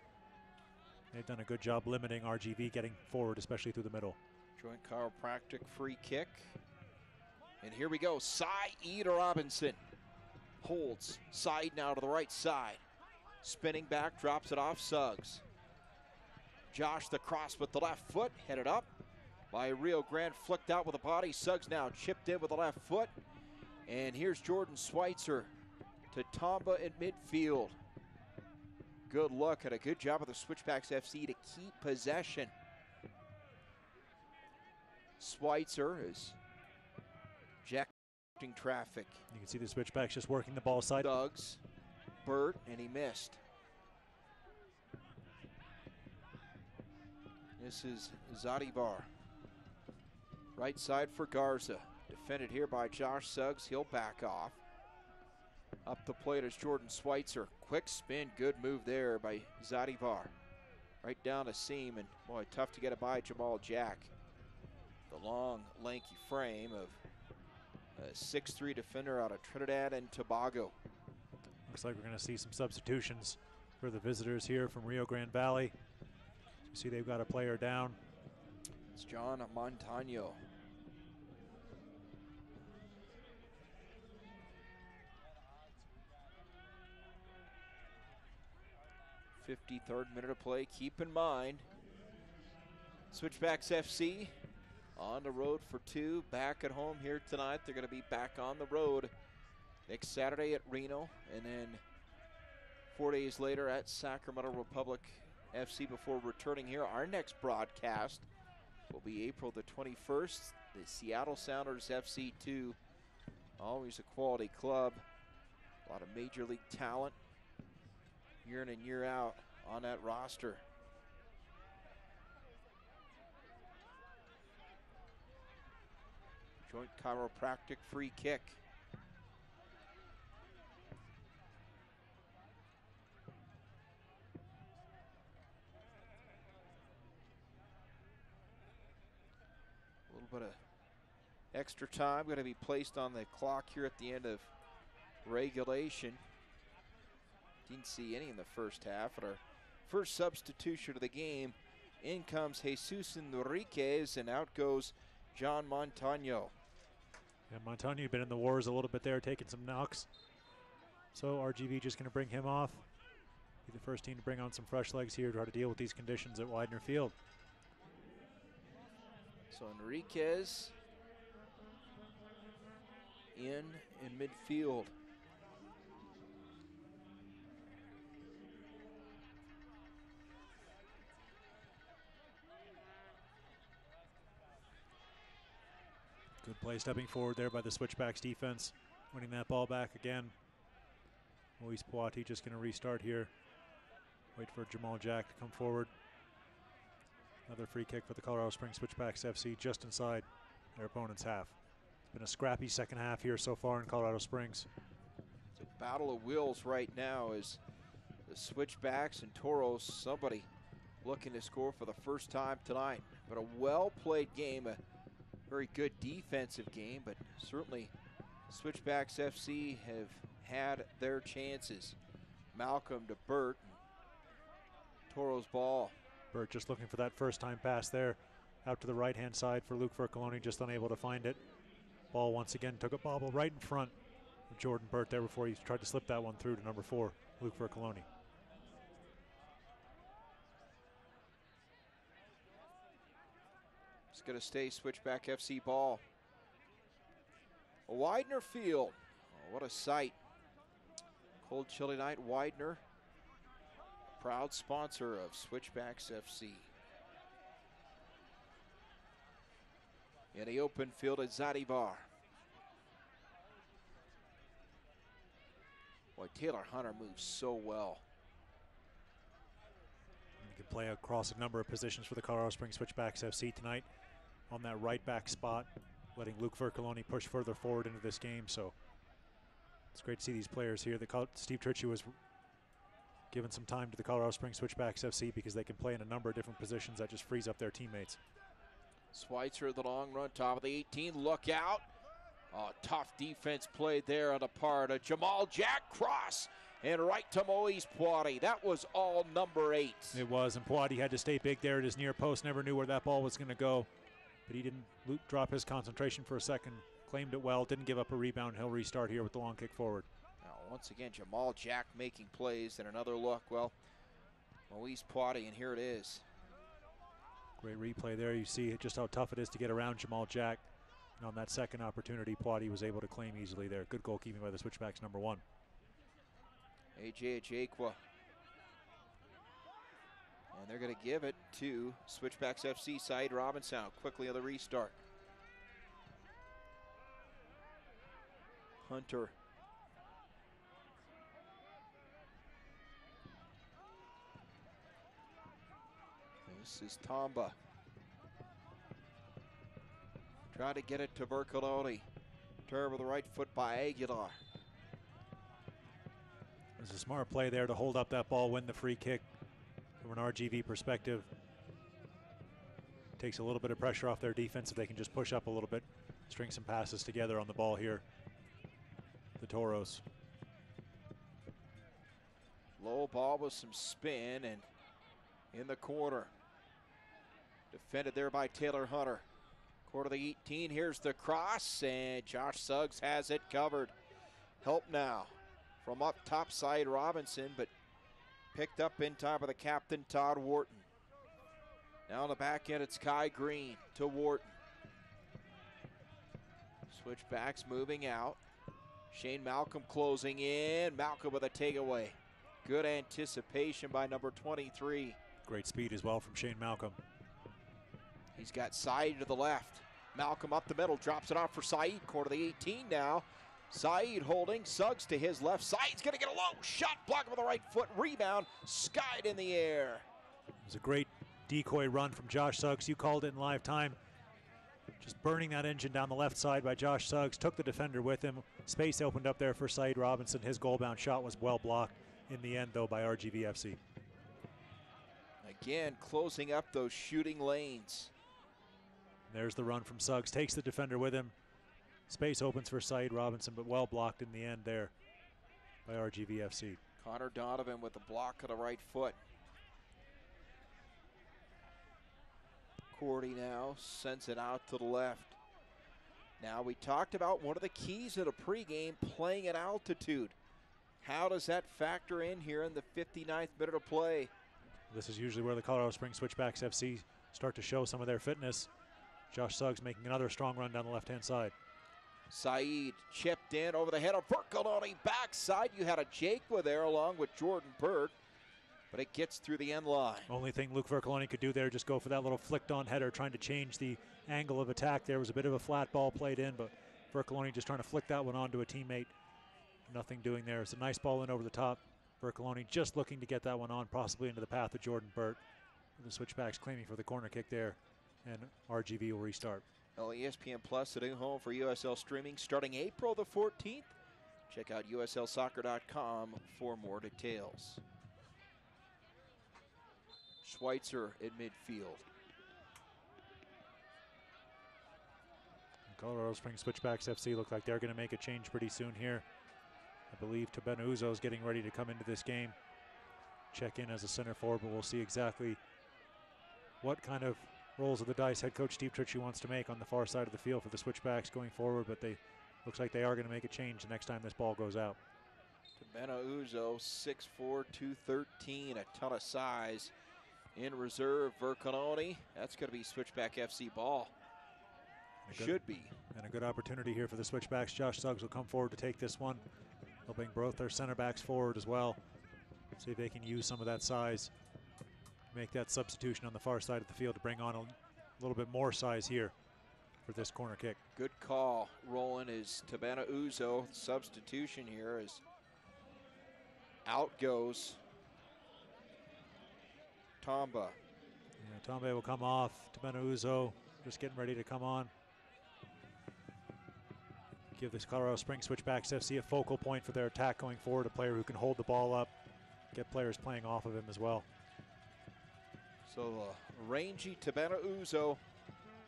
They've done a good job limiting RGV getting forward, especially through the middle. Joint chiropractic free kick. And here we go, Saeed Robinson. Holds, side now to the right side. Spinning back, drops it off, Suggs. Josh the cross with the left foot, headed up by Rio Grande, flicked out with the body. Suggs now chipped in with the left foot. And here's Jordan Schweitzer to Tamba in midfield. Good look and a good job of the Switchbacks FC to keep possession. Schweitzer is jacking traffic. You can see the Switchbacks just working the ball side. Suggs, Burt, and he missed. This is Zadivar. Right side for Garza. Defended here by Josh Suggs. He'll back off. Up the plate is Jordan Schweitzer. Quick spin, good move there by Zadivar. Right down the seam, and boy, tough to get it by Jamal Jack. The long, lanky frame of a 6'3" defender out of Trinidad and Tobago. Looks like we're going to see some substitutions for the visitors here from Rio Grande Valley. You see they've got a player down. It's John Montano. .53 minute of play. Keep in mind, Switchbacks FC on the road for 2. Back at home here tonight. They're going to be back on the road next Saturday at Reno, and then 4 days later at Sacramento Republic FC before returning here. Our next broadcast will be April the 21st. The Seattle Sounders FC2, always a quality club. A lot of major league talent year in and year out on that roster. Joint chiropractic free kick. A little bit of extra time going to be placed on the clock here at the end of regulation. Didn't see any in the first half. At our first substitution of the game, in comes Jesus Enriquez, and out goes John Montano. Yeah, Montano been in the wars a little bit there, taking some knocks. So RGV just going to bring him off. Be the first team to bring on some fresh legs here to try to deal with these conditions at Widener Field. So Enriquez in midfield. Good play stepping forward there by the Switchbacks defense, winning that ball back again. Moise Poiti just going to restart here. Wait for Jamal Jack to come forward. Another free kick for the Colorado Springs Switchbacks FC just inside their opponent's half. It's been a scrappy second half here so far in Colorado Springs. It's a battle of wills right now as the Switchbacks and Toros, somebody looking to score for the first time tonight. But a well-played game, a very good defensive game, but certainly Switchbacks FC have had their chances. Malcolm to Burt. Toro's ball. Burt just looking for that first time pass there. Out to the right-hand side for Luke Vercoloni, just unable to find it. Ball once again took a bobble right in front of Jordan Burt there before he tried to slip that one through to number 4, Luke Vercoloni. It's going to stay Switchback FC ball. Widener Field. Oh, what a sight. Cold, chilly night, Widener. Proud sponsor of Switchbacks FC. In the open field at Zadivar. Boy, Taylor Hunter moves so well. You can play across a number of positions for the Colorado Springs Switchbacks FC tonight on that right back spot, letting Luke Vercoloni push further forward into this game. So it's great to see these players here. Steve Turchi was giving some time to the Colorado Springs Switchbacks FC because they can play in a number of different positions that just frees up their teammates. Schweitzer, the long run, top of the 18, look out. Oh, tough defense played there on the part of Jamal Jack, cross, and right to Moise Poiti. That was all number 8. It was, and Poiti had to stay big there at his near post, never knew where that ball was going to go. But he didn't drop his concentration for a second, claimed it well, didn't give up a rebound. He'll restart here with the long kick forward. Now, once again, Jamal Jack making plays, and another look. Well, Moise Poiti, and here it is. Great replay there. You see just how tough it is to get around Jamal Jack. And on that second opportunity, Poiti was able to claim easily there. Good goalkeeping by the Switchbacks, number 1. AJ Ajakwa. And they're going to give it to Switchbacks FC, Saeed Robinson, quickly on the restart. Hunter. This is Tamba. Try to get it to Vercoloni. Turn with the right foot by Aguilar. It was a smart play there to hold up that ball, win the free kick. From an RGV perspective, takes a little bit of pressure off their defense if they can just push up a little bit, string some passes together on the ball here. The Toros. Low ball with some spin and in the corner. Defended there by Taylor Hunter. Quarter the 18, here's the cross, and Josh Suggs has it covered. Help now from up top side Robinson, but picked up in time by the captain, Todd Wharton. Now on the back end, it's Kai Green to Wharton. Switchbacks moving out. Shane Malcolm closing in. Malcolm with a takeaway. Good anticipation by number 23. Great speed as well from Shane Malcolm. He's got Saeed to the left. Malcolm up the middle, drops it off for Saeed. Corner the 18 now. Saeed holding, Suggs to his left. Saeed's going to get a low shot, blocked with the right foot, rebound, skied in the air. It was a great decoy run from Josh Suggs. You called it in live time. Just burning that engine down the left side by Josh Suggs. Took the defender with him. Space opened up there for Saeed Robinson. His goal-bound shot was well blocked in the end, though, by RGVFC. Again, closing up those shooting lanes. There's the run from Suggs. Takes the defender with him. Space opens for Saeed Robinson, but well blocked in the end there by RGVFC. Connor Donovan with the block of the right foot. Cordy now sends it out to the left. Now we talked about one of the keys of the pregame, playing at altitude. How does that factor in here in the 59th minute of play? This is usually where the Colorado Springs Switchbacks FC start to show some of their fitness. Josh Suggs making another strong run down the left-hand side. Saeed chipped in over the head of Vercoloni. Backside, you had a Jakwa there along with Jordan Bird, but it gets through the end line. Only thing Luke Vercoloni could do there, just go for that little flicked-on header, trying to change the angle of attack. There was a bit of a flat ball played in, but Vercoloni just trying to flick that one onto a teammate. Nothing doing there. It's a nice ball in over the top. Vercoloni just looking to get that one on, possibly into the path of Jordan Burt. The Switchbacks claiming for the corner kick there, and RGV will restart. ESPN Plus, the new home for USL streaming, starting April the 14th. Check out USLsoccer.com for more details. Schweitzer in midfield. Colorado Springs Switchbacks FC look like they're going to make a change pretty soon here. I believe Tabena Uzo is getting ready to come into this game. Check in as a center forward, but we'll see exactly what kind of rolls of the dice head coach Steve Tritchie wants to make on the far side of the field for the Switchbacks going forward, but they looks like they are going to make a change the next time this ball goes out. Tabena Uzo, 6'4", 213, a ton of size. In reserve, Vercoloni. That's going to be Switchback FC ball. Should be. And a good opportunity here for the Switchbacks. Josh Suggs will come forward to take this one. They'll bring both their center backs forward as well. See if they can use some of that size. Make that substitution on the far side of the field to bring on a little bit more size here for this corner kick. Good call. Rolling is Tabena Uzo. Substitution here is out goes Tamba. Yeah, Tamba will come off. Tabena Uzo just getting ready to come on. Give this Colorado Springs Switchbacks FC a focal point for their attack going forward, a player who can hold the ball up, get players playing off of him as well. So rangy Tabena Uzo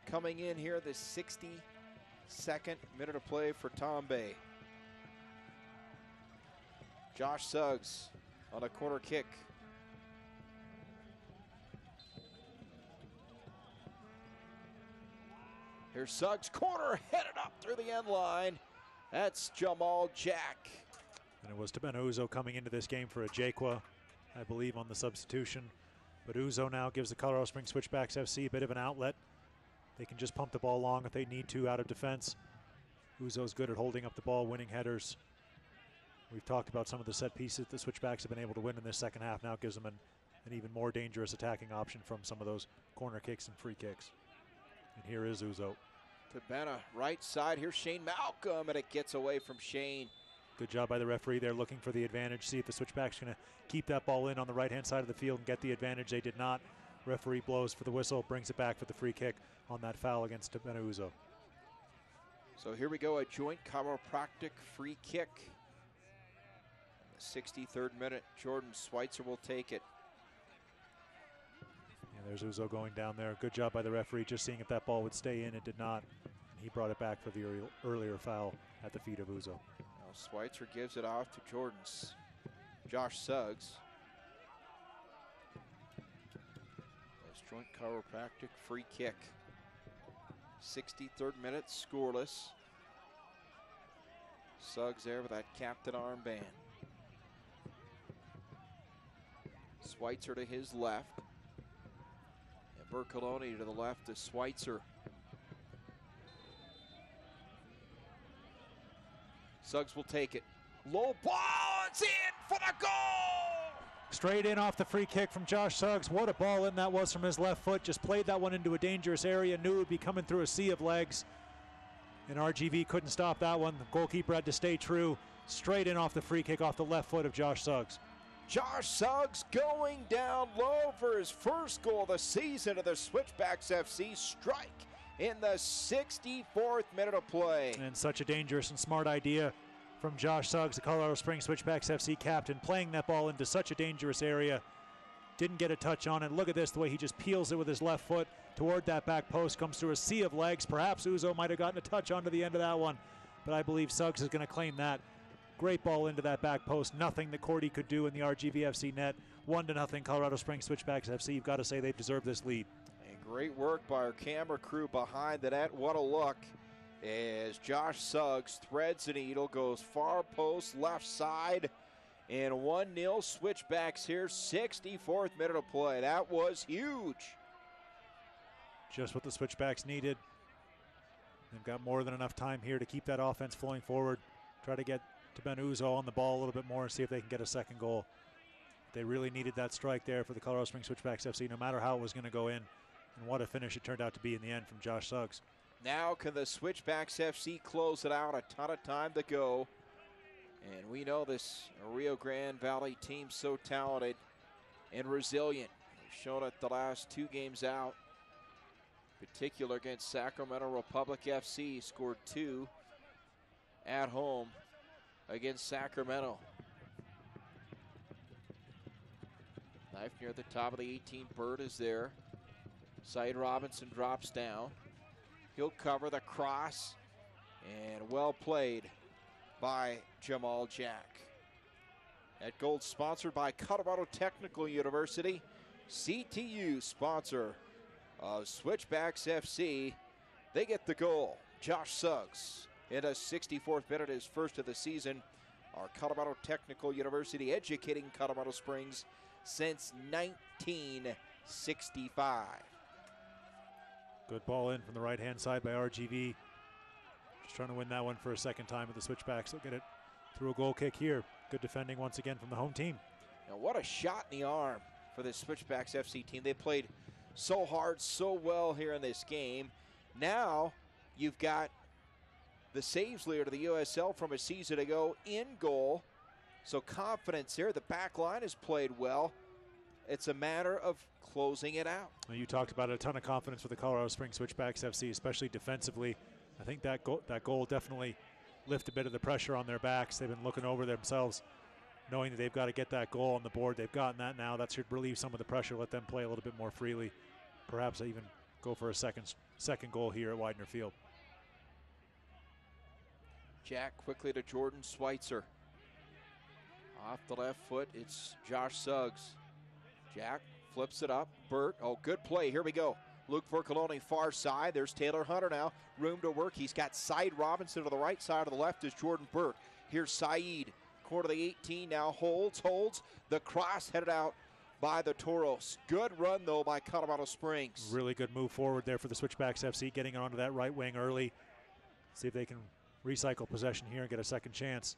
coming in here, the 62nd minute of play for Tombe. Josh Suggs on a corner kick. Here's Suggs, corner, headed up through the end line. That's Jamal Jack. And it was Tabena Uzo coming into this game for a Jakwa, I believe, on the substitution. But Uzo now gives the Colorado Springs Switchbacks FC a bit of an outlet. They can just pump the ball long if they need to out of defense. Uzo's good at holding up the ball, winning headers. We've talked about some of the set pieces the Switchbacks have been able to win in this second half. Now it gives them an even more dangerous attacking option from some of those corner kicks and free kicks. And here is Uzo. Tabena, right side. Here's Shane Malcolm, and it gets away from Shane. Good job by the referee there, looking for the advantage. See if the Switchbacks going to keep that ball in on the right-hand side of the field and get the advantage. They did not. Referee blows for the whistle, brings it back for the free kick on that foul against Tabena Uzo. So here we go, a joint chiropractic free kick. 63rd minute. Jordan Schweitzer will take it. Yeah, there's Uzo going down there. Good job by the referee, just seeing if that ball would stay in. It did not. He brought it back for the earlier foul at the feet of Uzo. Now Schweitzer gives it off to Jordan's Josh Suggs. That's joint chiropractic free kick. 63rd minute, scoreless. Suggs there with that captain armband. Schweitzer to his left. And Bercoloni to the left to Schweitzer. Suggs will take it. Low ball, it's in for the goal! Straight in off the free kick from Josh Suggs. What a ball in that was from his left foot. Just played that one into a dangerous area. Knew it would be coming through a sea of legs. And RGV couldn't stop that one. The goalkeeper had to stay true. Straight in off the free kick off the left foot of Josh Suggs. Josh Suggs going down low for his first goal of the season of the Switchbacks FC. Strike in the 64th minute of play. And such a dangerous and smart idea from Josh Suggs, the Colorado Springs Switchbacks FC captain, playing that ball into such a dangerous area. Didn't get a touch on it. Look at this, the way he just peels it with his left foot toward that back post. Comes through a sea of legs. Perhaps Uzo might have gotten a touch onto the end of that one, but I believe Suggs is going to claim that. Great ball into that back post. Nothing that Cordy could do in the RGVFC net. 1-0 Colorado Springs Switchbacks FC. You've got to say they've deserved this lead. And great work by our camera crew behind the net. What a look as Josh Suggs threads the needle, goes far post, left side, and 1-0 Switchbacks here. 64th minute of play. That was huge. Just what the Switchbacks needed. They've got more than enough time here to keep that offense flowing forward. Try to get to Ben Uzo on the ball a little bit more and see if they can get a second goal. They really needed that strike there for the Colorado Springs Switchbacks FC, no matter how it was going to go in. And what a finish it turned out to be in the end from Josh Suggs. Now can the Switchbacks FC close it out? A ton of time to go. And we know this Rio Grande Valley team so talented and resilient. They've shown it the last 2 games out. In particular against Sacramento Republic FC, scored 2 at home against Sacramento. Knife near the top of the 18. Bird is there. Said Robinson drops down. He'll cover the cross, and well played by Jamal Jack. That goal sponsored by Colorado Technical University. CTU, sponsor of Switchbacks FC. They get the goal. Josh Suggs in a 64th minute, his first of the season. Our Colorado Technical University educating Colorado Springs since 1965. Good ball in from the right-hand side by RGV. Just trying to win that one for a second time with the Switchbacks. They'll get it through a goal kick here. Good defending once again from the home team. Now what a shot in the arm for this Switchbacks FC team. They played so hard, so well here in this game. Now you've got the saves leader to the USL from a season ago in goal. So confidence here. The back line has played well. It's a matter of closing it out. Well, you talked about a ton of confidence for the Colorado Springs Switchbacks FC, especially defensively. I think that goal definitely lifted a bit of the pressure on their backs. They've been looking over themselves, knowing that they've got to get that goal on the board. They've gotten that now. That should relieve some of the pressure, let them play a little bit more freely. Perhaps even go for a second goal here at Widener Field. Jack quickly to Jordan Schweitzer. Off the left foot, it's Josh Suggs. Jack flips it up. Burt, oh, good play. Here we go. Luke Vercoloni far side. There's Taylor Hunter now. Room to work. He's got Said Robinson to the right side. Of the left is Jordan Burt. Here's Said. Corner of the 18 now. Holds. The cross headed out by the Toros. Good run, though, by Colorado Springs. Really good move forward there for the Switchbacks FC, getting onto that right wing early. See if they can recycle possession here and get a second chance.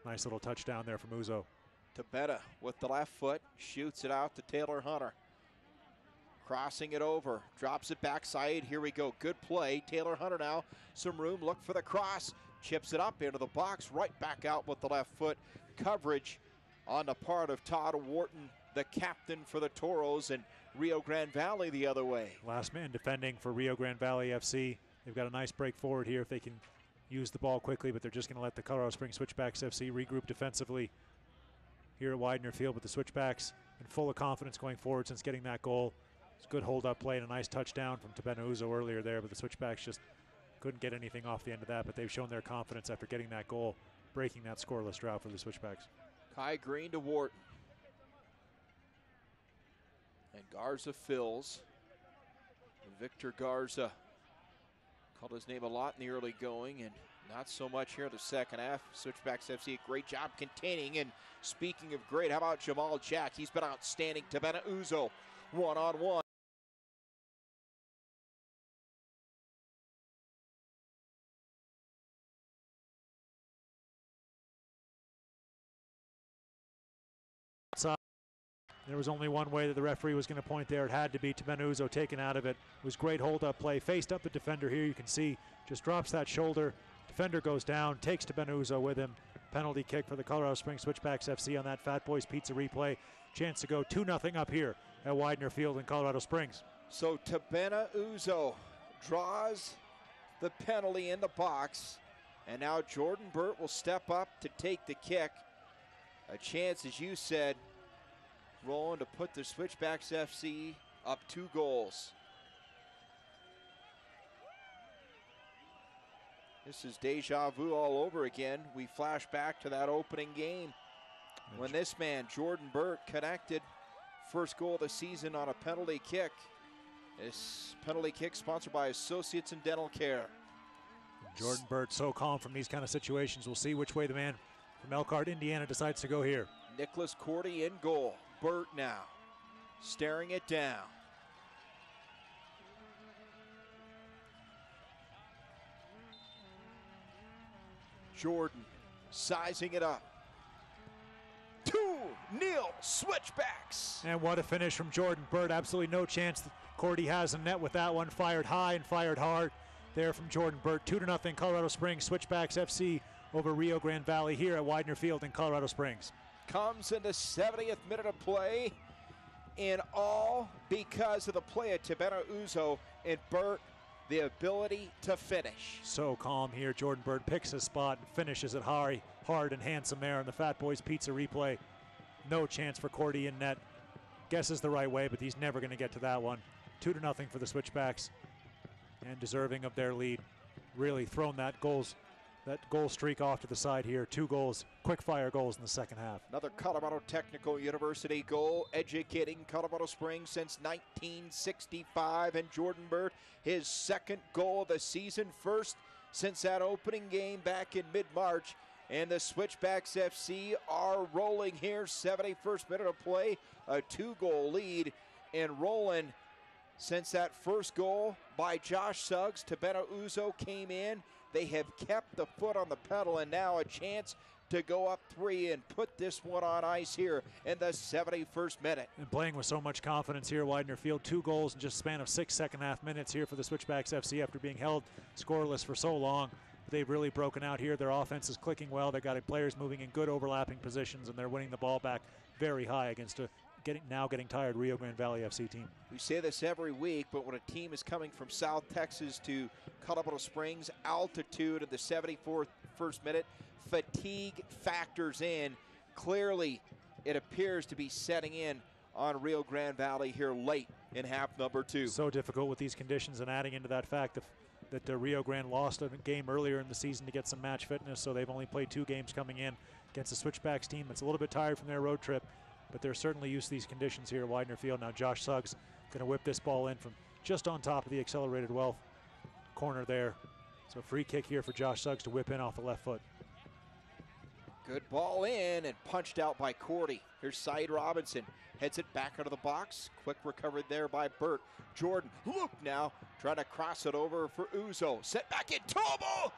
Nice little touchdown there from Uzo. Tabetta with the left foot, shoots it out to Taylor Hunter. Crossing it over, drops it backside. Here we go, good play. Taylor Hunter now, some room, look for the cross. Chips it up into the box, right back out with the left foot. Coverage on the part of Todd Wharton, the captain for the Toros, and Rio Grande Valley the other way. Last man defending for Rio Grande Valley FC. They've got a nice break forward here if they can use the ball quickly, but they're just going to let the Colorado Springs Switchbacks FC regroup defensively. here at Widener Field, with the Switchbacks and full of confidence going forward since getting that goal. It's a good hold-up play and a nice touchdown from Tabena Uzo earlier there, but the Switchbacks just couldn't get anything off the end of that, but they've shown their confidence after getting that goal, breaking that scoreless drought for the Switchbacks. Kai Green to Wharton. And Garza fills. And Victor Garza called his name a lot in the early going, and not so much here in the second half. Switchbacks FC, a great job containing. And speaking of great, how about Jamal Jack? He's been outstanding. Tabena Uzo, one-on-one. There was only one way that the referee was going to point there. It had to be Tabena Uzo taken out of it. It was great hold-up play. Faced up the defender here, you can see, just drops that shoulder. Defender goes down, takes Tabena Uzo with him. Penalty kick for the Colorado Springs Switchbacks FC on that Fat Boys Pizza replay. Chance to go 2-0 up here at Widener Field in Colorado Springs. So Tabena Uzo draws the penalty in the box, and now Jordan Burt will step up to take the kick. A chance, as you said, Roland, to put the Switchbacks FC up 2 goals. This is deja vu all over again. We flash back to that opening game when this man, Jordan Burt, connected. First goal of the season on a penalty kick. This penalty kick sponsored by Associates in Dental Care. Jordan Burt so calm from these kind of situations. We'll see which way the man from Elkhart, Indiana decides to go here. Nicholas Cordy in goal. Burt now staring it down. Jordan sizing it up. 2-0 Switchbacks. And what a finish from Jordan Burt. Absolutely no chance that Cordy has in net with that one. Fired high and fired hard there from Jordan Burt. 2-0 Colorado Springs Switchbacks FC over Rio Grande Valley here at Widener Field in Colorado Springs. Comes in the 70th minute of play, in all because of the play of Tabena Uzo and Burt, the ability to finish. So calm here. Jordan Burt picks his spot and finishes it hard and handsome there on the Fat Boys Pizza replay. No chance for Cordy in net. Guesses the right way, but he's never going to get to that one. 2-0 for the Switchbacks, and deserving of their lead. Really thrown that goal streak off to the side here. 2 goals, quick fire goals in the second half. Another Colorado Technical University goal, educating Colorado Springs since 1965. And Jordan Burt, his second goal of the season, first since that opening game back in mid-March. And the Switchbacks FC are rolling here. 71st minute of play, a 2-goal lead. And rolling since that first goal by Josh Suggs. Tabena Uzo came in. They have kept the foot on the pedal, and now a chance to go up 3 and put this one on ice here in the 71st minute. And playing with so much confidence here, Widener Field. 2 goals in just a span of 6 second-half minutes here for the Switchbacks FC after being held scoreless for so long. They've really broken out here. Their offense is clicking well. They've got players moving in good overlapping positions, and they're winning the ball back very high against a getting tired Rio Grande Valley FC team. We say this every week, but when a team is coming from South Texas to Colorado Springs, altitude at the 74th minute, fatigue factors in. Clearly, it appears to be setting in on Rio Grande Valley here late in half number 2. So difficult with these conditions, and adding into that fact that Rio Grande lost a game earlier in the season to get some match fitness, so they've only played 2 games coming in against the Switchbacks team that's a little bit tired from their road trip, but they're certainly used to these conditions here at Widener Field. Now Josh Suggs going to whip this ball in from just on top of the accelerated Wealth corner there. So free kick here for Josh Suggs to whip in off the left foot. Good ball in and punched out by Cordy. Here's Syed Robinson. Heads it back out of the box. Quick recovery there by Burt. Jordan, look now, trying to cross it over for Uzo. Set back in Tobo!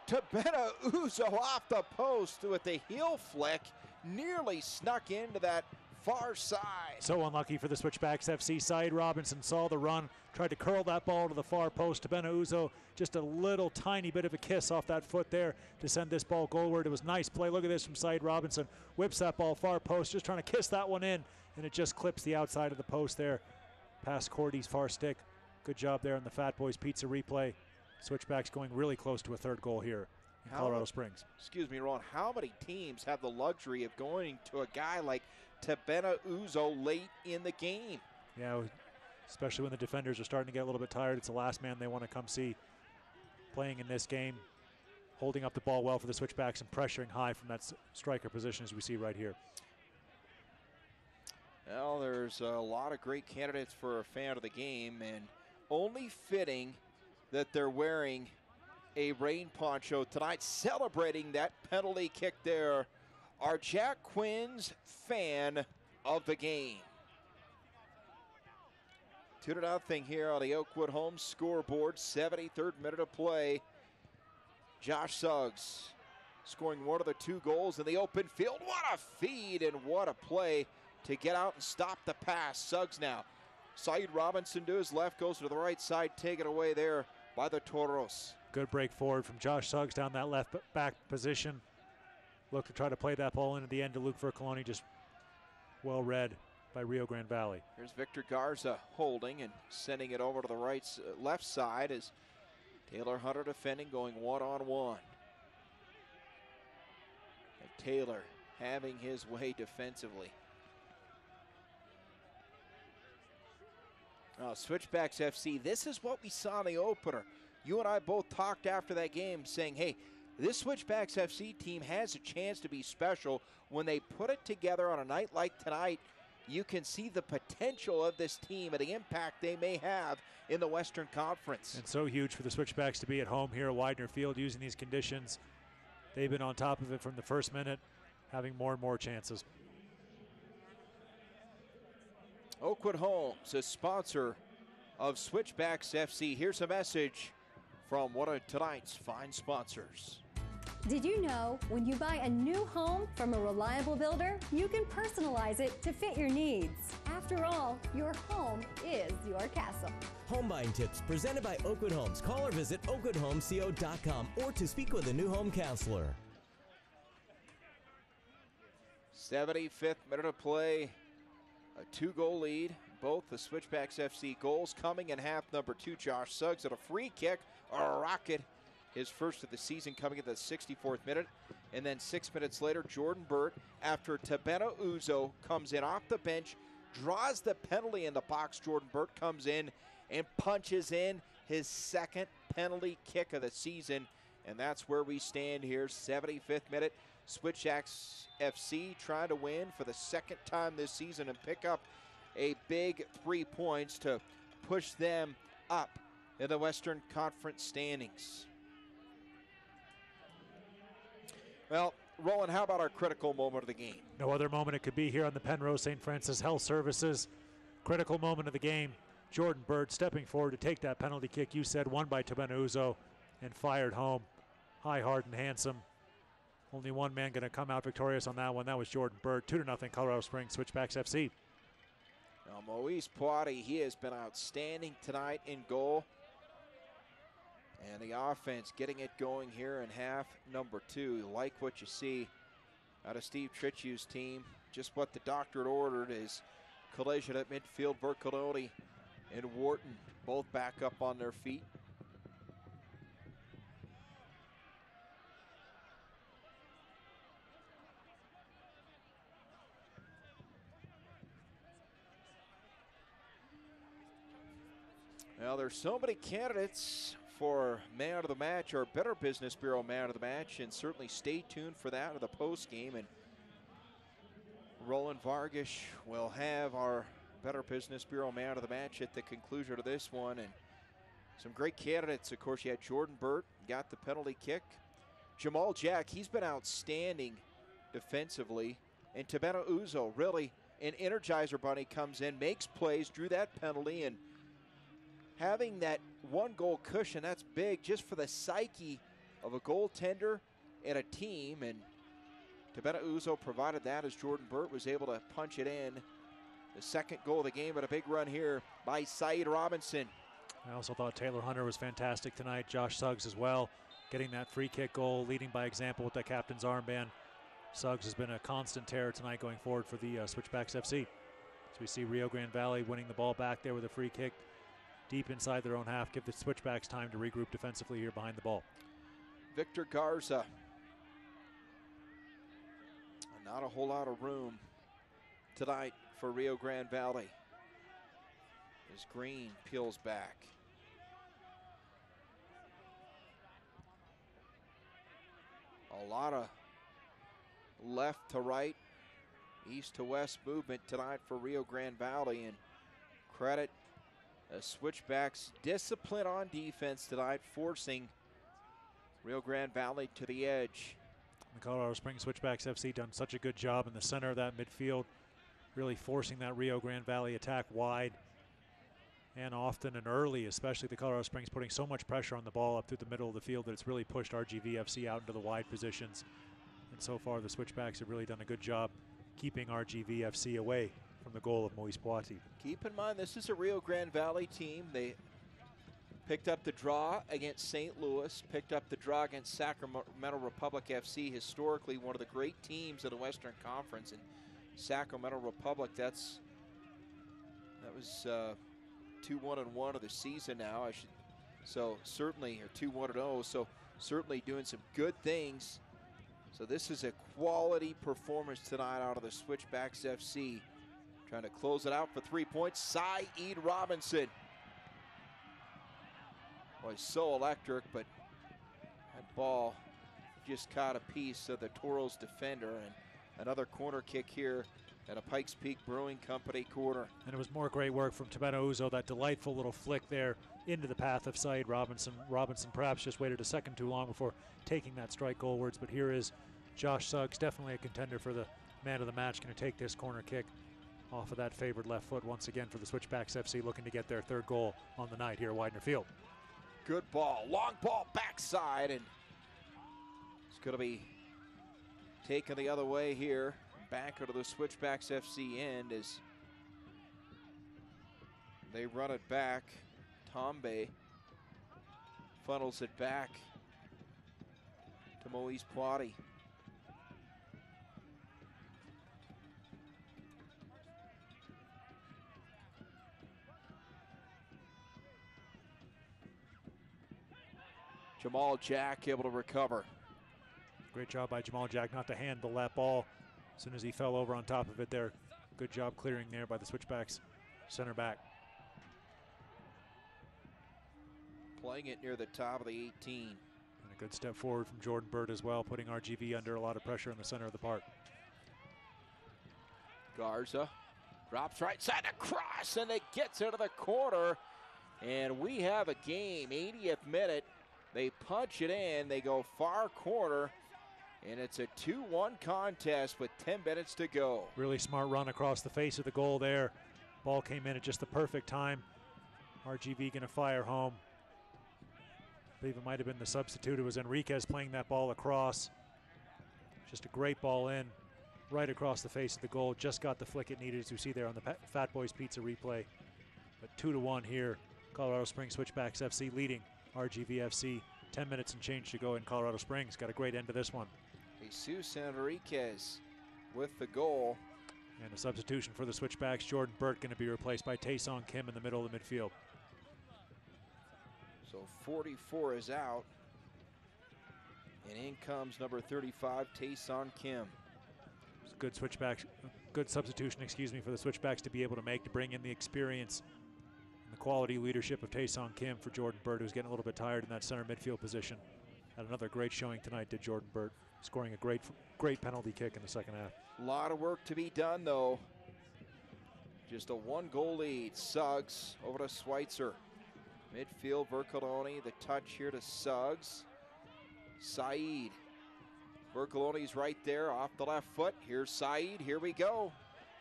Tabena Uzo off the post with the heel flick. Nearly snuck into that far side. So unlucky for the Switchbacks FC. Syed Robinson saw the run, tried to curl that ball to the far post. Tabena Uzo, just a little tiny bit of a kiss off that foot there to send this ball goalward. It was nice play. Look at this from Syed Robinson. Whips that ball far post, just trying to kiss that one in, and it just clips the outside of the post there past Cordy's far stick. Good job there on the Fat Boys Pizza replay. Switchbacks going really close to a 3rd goal here. in Colorado Springs. Excuse me, Ron. How many teams have the luxury of going to a guy like Tabena Uzo late in the game? Yeah, especially when the defenders are starting to get a little bit tired. It's the last man they want to come see playing in this game, holding up the ball well for the Switchbacks and pressuring high from that striker position as we see right here. Well, there's a lot of great candidates for a fan of the game, and only fitting that they're wearing a rain poncho tonight, celebrating that penalty kick there. Our Jack Quinn's fan of the game. 2-0 here on the Oakwood home scoreboard. 73rd minute of play. Josh Suggs scoring one of the 2 goals in the open field. What a feed and what a play to get out and stop the pass. Suggs now. Saeed Robinson to his left, goes to the right side, taken away there by the Toros. Good break forward from Josh Suggs down that left back position. Look to try to play that ball into the end to Luke Vercoloni, just well read by Rio Grande Valley. Here's Victor Garza holding and sending it over to the left side as Taylor Hunter defending, going one-on-one. And Taylor having his way defensively. Switchbacks FC, this is what we saw in the opener. You and I both talked after that game saying, hey, this Switchbacks FC team has a chance to be special. When they put it together on a night like tonight, you can see the potential of this team and the impact they may have in the Western Conference. And so huge for the Switchbacks to be at home here at Widener Field using these conditions. They've been on top of it from the first minute, having more and more chances. Oakwood Homes, a sponsor of Switchbacks FC. Here's a message from one of tonight's fine sponsors. Did you know when you buy a new home from a reliable builder, you can personalize it to fit your needs? After all, your home is your castle. Home buying tips presented by Oakwood Homes. Call or visit oakwoodhomesco.com or to speak with a new home counselor. 75th minute of play. A 2-goal lead. Both the Switchbacks FC goals coming in half number 2. Josh Suggs at a free kick. A rocket. His first of the season coming at the 64th minute. And then 6 minutes later, Jordan Burt, after Tabena Uzo comes in off the bench, draws the penalty in the box. Jordan Burt comes in and punches in his second penalty kick of the season. And that's where we stand here, 75th minute. Switchbacks FC trying to win for the second time this season and pick up a big 3 points to push them up in the Western Conference standings. Well, Roland, how about our critical moment of the game? No other moment it could be here on the Penrose St. Francis Health Services. Critical moment of the game. Jordan Burt stepping forward to take that penalty kick. You said won by Tabena Uzo and fired home. High, hard, and handsome. Only one man going to come out victorious on that one. That was Jordan Burt. 2-0 Colorado Springs Switchbacks FC. Now, Moise Poiti, he has been outstanding tonight in goal. And the offense getting it going here in half number 2. You like what you see out of Steve Tritchew's team. Just what the doctor had ordered is collision at midfield. Vercoloni and Wharton both back up on their feet. Well, there's so many candidates for man of the match or Better Business Bureau man of the match, and certainly stay tuned for that in the post game. And Roland Vargas will have our Better Business Bureau man of the match at the conclusion of this one. And some great candidates. Of course, you had Jordan Burt, got the penalty kick. Jamal Jack, he's been outstanding defensively. And Tabena Uzo, really an Energizer Bunny, comes in, makes plays, drew that penalty, and having that 1-goal cushion, that's big just for the psyche of a goaltender and a team. And Tabena Uzo provided that as Jordan Burt was able to punch it in. The second goal of the game, but a big run here by Saeed Robinson. I also thought Taylor Hunter was fantastic tonight. Josh Suggs as well, getting that free kick goal, leading by example with the captain's armband. Suggs has been a constant terror tonight going forward for the Switchbacks FC. So we see Rio Grande Valley winning the ball back there with a free kick deep inside their own half. Give the Switchbacks time to regroup defensively here behind the ball. Victor Garza. Not a whole lot of room tonight for Rio Grande Valley as Green peels back. A lot of left to right, east to west movement tonight for Rio Grande Valley, and credit Switchbacks' discipline on defense tonight, forcing Rio Grande Valley to the edge. The Colorado Springs Switchbacks FC done such a good job in the center of that midfield, really forcing that Rio Grande Valley attack wide and often and early, especially the Colorado Springs putting so much pressure on the ball up through the middle of the field that it's really pushed RGV FC out into the wide positions. And so far the Switchbacks have really done a good job keeping RGV FC away from the goal of Moise Poiti. Keep in mind, this is a Rio Grande Valley team. They picked up the draw against St. Louis, picked up the draw against Sacramento Republic FC, historically one of the great teams of the Western Conference. And Sacramento Republic, that was 2-1-1 of the season now. So certainly, or 2-1-0. So certainly doing some good things. So this is a quality performance tonight out of the Switchbacks FC. Trying to close it out for 3 points. Saeed Robinson. Boy, so electric, but that ball just caught a piece of the Toros defender, and another corner kick here at a Pikes Peak Brewing Company corner. And it was more great work from Tabeno Uzo, that delightful little flick there into the path of Saeed Robinson. Robinson perhaps just waited a second too long before taking that strike goalwards, but here is Josh Suggs, definitely a contender for the man of the match, going to take this corner kick off of that favored left foot once again for the Switchbacks FC, looking to get their third goal on the night here at Widener Field. Good ball, long ball backside, and it's going to be taken the other way here. Back into the Switchbacks FC end as they run it back. Tombe funnels it back to Moise Poiti. Jamal Jack able to recover. Great job by Jamal Jack not to handle that ball as soon as he fell over on top of it there. Good job clearing there by the Switchbacks center back. Playing it near the top of the 18. And a good step forward from Jordan Bird as well, putting RGV under a lot of pressure in the center of the park. Garza drops right side across, and it gets into the corner. And we have a game, 80th minute. They punch it in, they go far corner, and it's a 2-1 contest with 10 minutes to go. Really smart run across the face of the goal there. Ball came in at just the perfect time. RGV going to fire home. I believe it might have been the substitute. It was Enriquez playing that ball across. Just a great ball in, right across the face of the goal. Just got the flick it needed, as you see there on the Fat Boys Pizza replay. But 2-1 here. Colorado Springs Switchbacks FC leading RGV FC. 10 minutes and change to go in Colorado Springs. Got a great end to this one. Jesus Enriquez with the goal. And a substitution for the Switchbacks. Jordan Burt going to be replaced by Tae-Song Kim in the middle of the midfield. So 44 is out. And in comes number 35, Tae-Song Kim. It's a good Switchbacks, good substitution, for the Switchbacks to be able to make, to bring in the experience and the quality leadership of Tae-Song Kim for Jordan Burt, who's getting a little bit tired in that center midfield position. Had another great showing tonight, did Jordan Burt, scoring a great penalty kick in the second half. A lot of work to be done, though. Just a 1-goal lead. Suggs over to Schweitzer. Midfield, Vercoloni, the touch here to Suggs. Saeed. Vercoloni's right there off the left foot. Here's Saeed, here we go.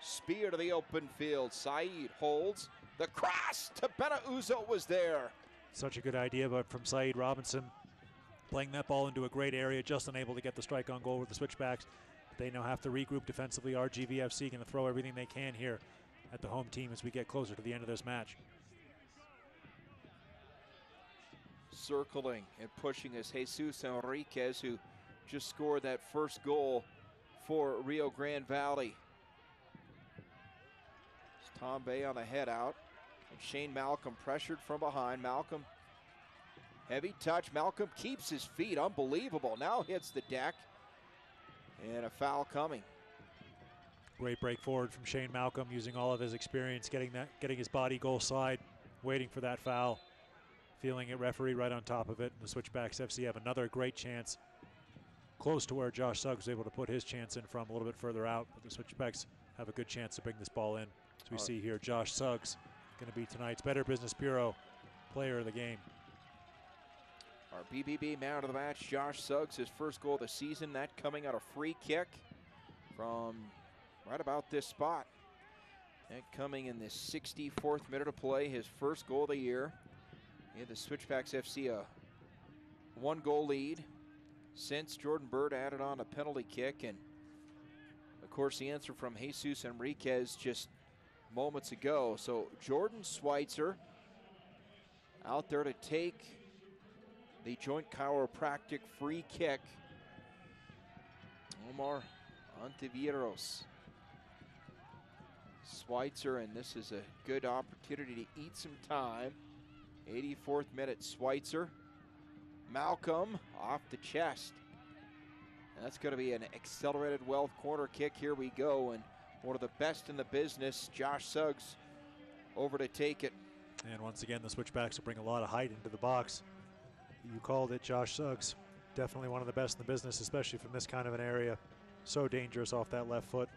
Spear to the open field. Saeed holds. The cross to Uzo was there. Such a good idea, but from Saeed Robinson, playing that ball into a great area, just unable to get the strike on goal with the Switchbacks. They now have to regroup defensively. RGV FC going to throw everything they can here at the home team as we get closer to the end of this match. Circling and pushing is Jesus Enriquez, who just scored that first goal for Rio Grande Valley. It's Tom Bay on the head out. And Shane Malcolm pressured from behind. Malcolm Heavy touch. Malcolm keeps his feet. Unbelievable. Now hits the deck. And a foul coming. Great break forward from Shane Malcolm, using all of his experience, getting his body goal side, waiting for that foul, feeling it, referee right on top of it. And the Switchbacks FC have another great chance, close to where Josh Suggs was able to put his chance in from, a little bit further out. But the Switchbacks have a good chance to bring this ball in. As we see here, Josh Suggs going to be tonight's Better Business Bureau player of the game. Our BBB man of the match, Josh Suggs, his first goal of the season, that coming out a free kick from right about this spot. And coming in the 64th minute of play, his first goal of the year. Yeah, the Switchbacks FC a 1-goal lead since Jordan Bird added on a penalty kick. And of course the answer from Jesus Enriquez just moments ago. So Jordan Schweitzer out there to take the joint chiropractic free kick. Omar Ontiveros. Schweitzer, and this is a good opportunity to eat some time. 84th minute, Schweitzer. Malcolm off the chest. And that's going to be an accelerated Wealth corner kick. Here we go, and one of the best in the business, Josh Suggs, over to take it. And once again, the Switchbacks will bring a lot of height into the box. You called it, Josh Suggs. Definitely one of the best in the business, especially from this kind of an area. So dangerous off that left foot.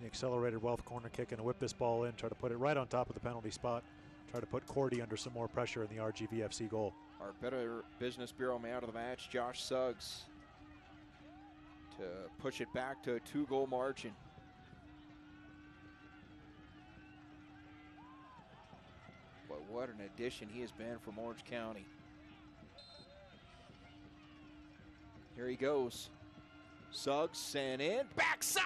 The accelerated Wealth corner kick, and whip this ball in, try to put it right on top of the penalty spot. Try to put Cordy under some more pressure in the RGVFC goal. Our Better Business Bureau man of the match, Josh Suggs, to push it back to a 2-goal margin. But what an addition he has been from Orange County. Here he goes. Suggs sent in, backside.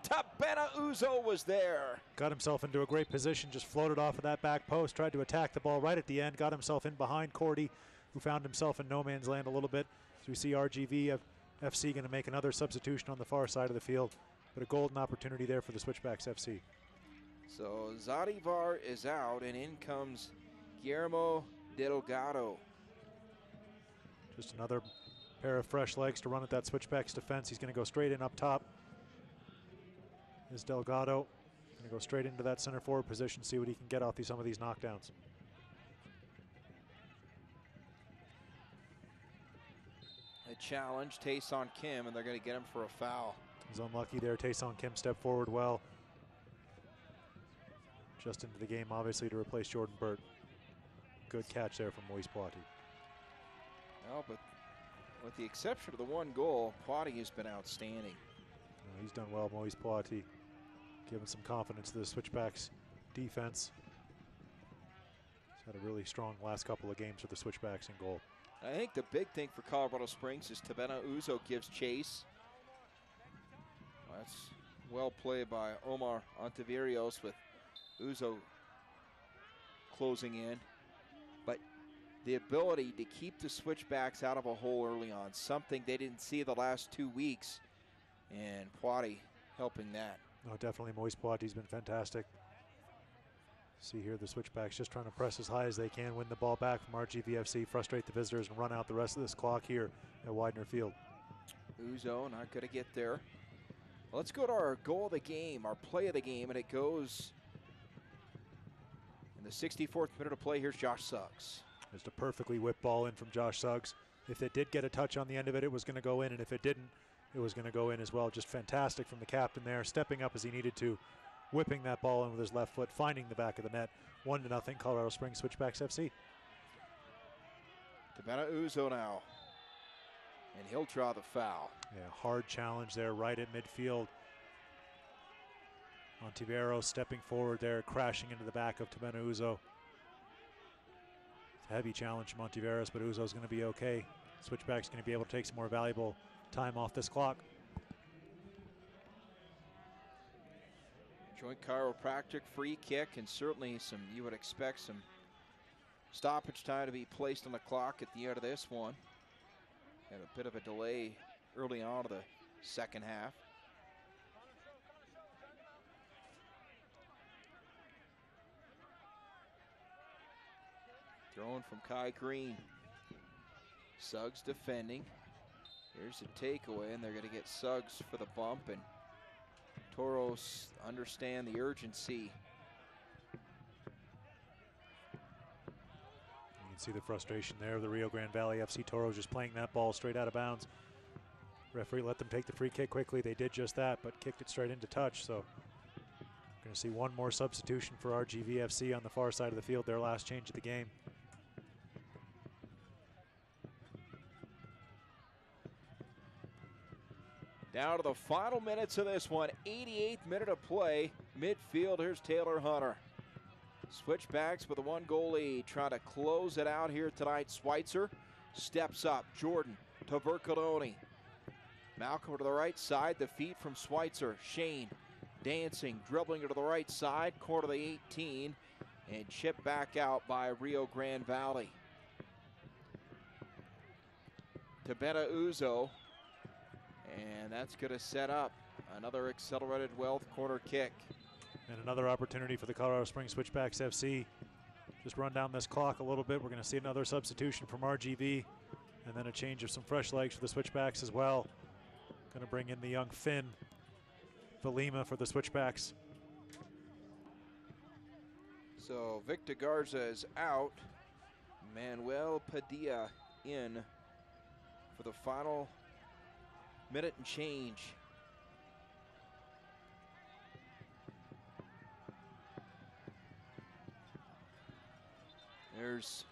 Tabena Uzo was there. Got himself into a great position, just floated off of that back post, tried to attack the ball right at the end, got himself in behind Cordy, who found himself in no man's land a little bit. So we see RGV FC going to make another substitution on the far side of the field, but a golden opportunity there for the Switchbacks FC. So Zadivar is out, and in comes Guillermo Delgado. Just another pair of fresh legs to run at that Switchbacks defense. He's going to go straight in up top. Is Delgado going to go straight into that center forward position, see what he can get off some of these knockdowns. A challenge, Taeson Kim, and they're going to get him for a foul. He's unlucky there. Taeson Kim stepped forward well. Just into the game, obviously, to replace Jordan Burt. Good catch there from Moise Poiti. Well, but with the exception of the 1 goal, Poiti has been outstanding. He's done well, Moise Poiti, giving some confidence to the Switchbacks defense. He's had a really strong last couple of games for the Switchbacks in goal. I think the big thing for Colorado Springs is Tabena Uzo gives chase. That's well played by Omar Ontiveros, with Uzo closing in. But the ability to keep the Switchbacks out of a hole early on, something they didn't see the last 2 weeks, and Poiti helping that. Oh, definitely Moise Poiti's been fantastic. See here the Switchbacks just trying to press as high as they can, win the ball back from RGVFC, frustrate the visitors, and run out the rest of this clock here at Widener Field. Uzo not going to get there. Let's go to our goal of the game, our play of the game, and it goes in the 64th minute of play. Here's Josh Suggs. Just a perfectly whipped ball in from Josh Suggs. If it did get a touch on the end of it, it was going to go in, and if it didn't, it was going to go in as well. Just fantastic from the captain there, stepping up as he needed to, whipping that ball in with his left foot, finding the back of the net. 1-0 Colorado Springs Switchbacks FC. Tabena Uzo now, and he'll draw the foul. Yeah, hard challenge there right at midfield. Ontiveros stepping forward there, crashing into the back of Tabena Uzo. It's a heavy challenge from Ontiveros, but Uzo's going to be okay. Switchback's going to be able to take some more valuable time off this clock. Joint chiropractic free kick, and certainly some, you would expect some stoppage time to be placed on the clock at the end of this one. Had a bit of a delay early on in the second half. Thrown from Kai Green. Suggs defending. Here's a takeaway, and they're going to get Suggs for the bump, and Toros understand the urgency. You can see the frustration there of the Rio Grande Valley FC Toros just playing that ball straight out of bounds. Referee let them take the free kick quickly. They did just that, but kicked it straight into touch. So we're going to see one more substitution for RGVFC on the far side of the field, their last change of the game. Down to the final minutes of this one, 88th minute of play. Midfield, here's Taylor Hunter. Switchbacks with a 1-goal lead, trying to close it out here tonight. Schweitzer steps up. Jordan to Vercaloni. Malcolm to the right side, the feed from Schweitzer. Shane dancing, dribbling to the right side, corner of the 18, and chipped back out by Rio Grande Valley. To Beta Uzo. And that's going to set up another accelerated Wealth corner kick. And another opportunity for the Colorado Springs Switchbacks FC. Just run down this clock a little bit. We're going to see another substitution from RGV. And then a change of some fresh legs for the Switchbacks as well. Going to bring in the young Finn Valima for the Switchbacks. So Victor Garza is out. Manuel Padilla in for the final minute and change. There's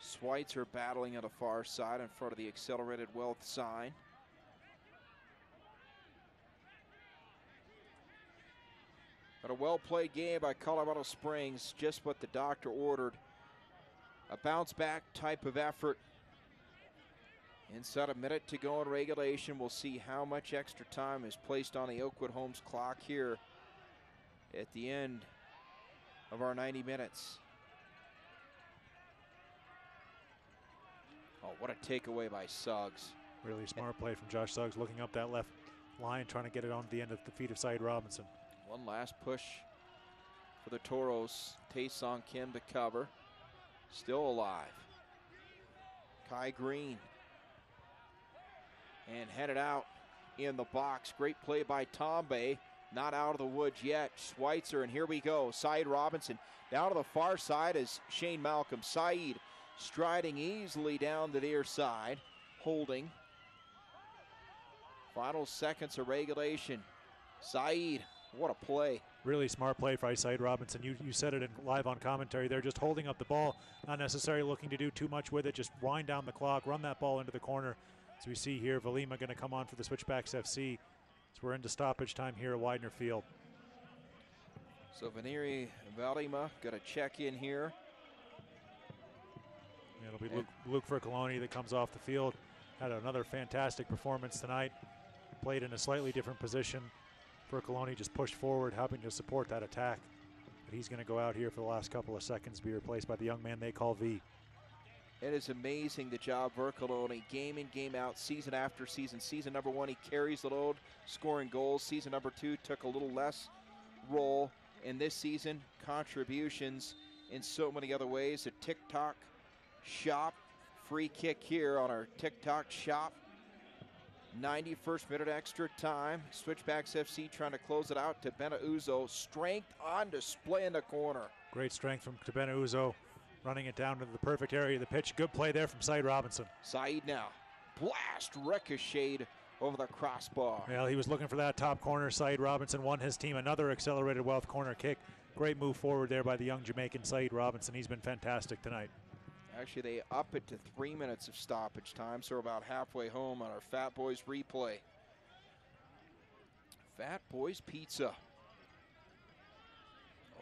Schweitzer battling on the far side in front of the accelerated Wealth sign. But a well-played game by Colorado Springs, just what the doctor ordered. A bounce-back type of effort. Inside a minute to go in regulation, we'll see how much extra time is placed on the Oakwood Homes clock here at the end of our 90 minutes. Oh, what a takeaway by Suggs. Really smart play from Josh Suggs, looking up that left line, trying to get it on the end of the feet of Saeed Robinson. One last push for the Toros. Tae-Song Kim to cover. Still alive. Kai Green. And headed out in the box. Great play by Tombe. Not out of the woods yet. Schweitzer, and here we go. Saeed Robinson down to the far side is Shane Malcolm. Saeed striding easily down the near side. Holding. Final seconds of regulation. Saeed, what a play. Really smart play by Saeed Robinson. You said it in live on commentary. They're just holding up the ball, not necessarily looking to do too much with it. Just wind down the clock, run that ball into the corner. As we see here, Valima going to come on for the Switchbacks FC. So we're into stoppage time here at Widener Field. So Vaneri Valima got to check in here. It'll be Luke Vercaloni that comes off the field. Had another fantastic performance tonight. Played in a slightly different position. Vercaloni just pushed forward, helping to support that attack. But he's going to go out here for the last couple of seconds, be replaced by the young man they call V. It is amazing the job Vercaloni, game in, game out, season after season. Season number 1, he carries the load, scoring goals. Season number 2 took a little less role. And this season, contributions in so many other ways. A TikTok shop, free kick here on our TikTok shop. 91st minute extra time. Switchbacks FC trying to close it out to Bena Uzo. Strength on display in the corner. Great strength from Bena Uzo. Running it down to the perfect area of the pitch. Good play there from Saeed Robinson. Saeed now. Blast ricocheted over the crossbar. Well, he was looking for that top corner. Saeed Robinson won his team another accelerated Wealth corner kick. Great move forward there by the young Jamaican Saeed Robinson. He's been fantastic tonight. Actually, they up it to 3 minutes of stoppage time, so we're about halfway home on our Fat Boys replay. Fat Boys Pizza.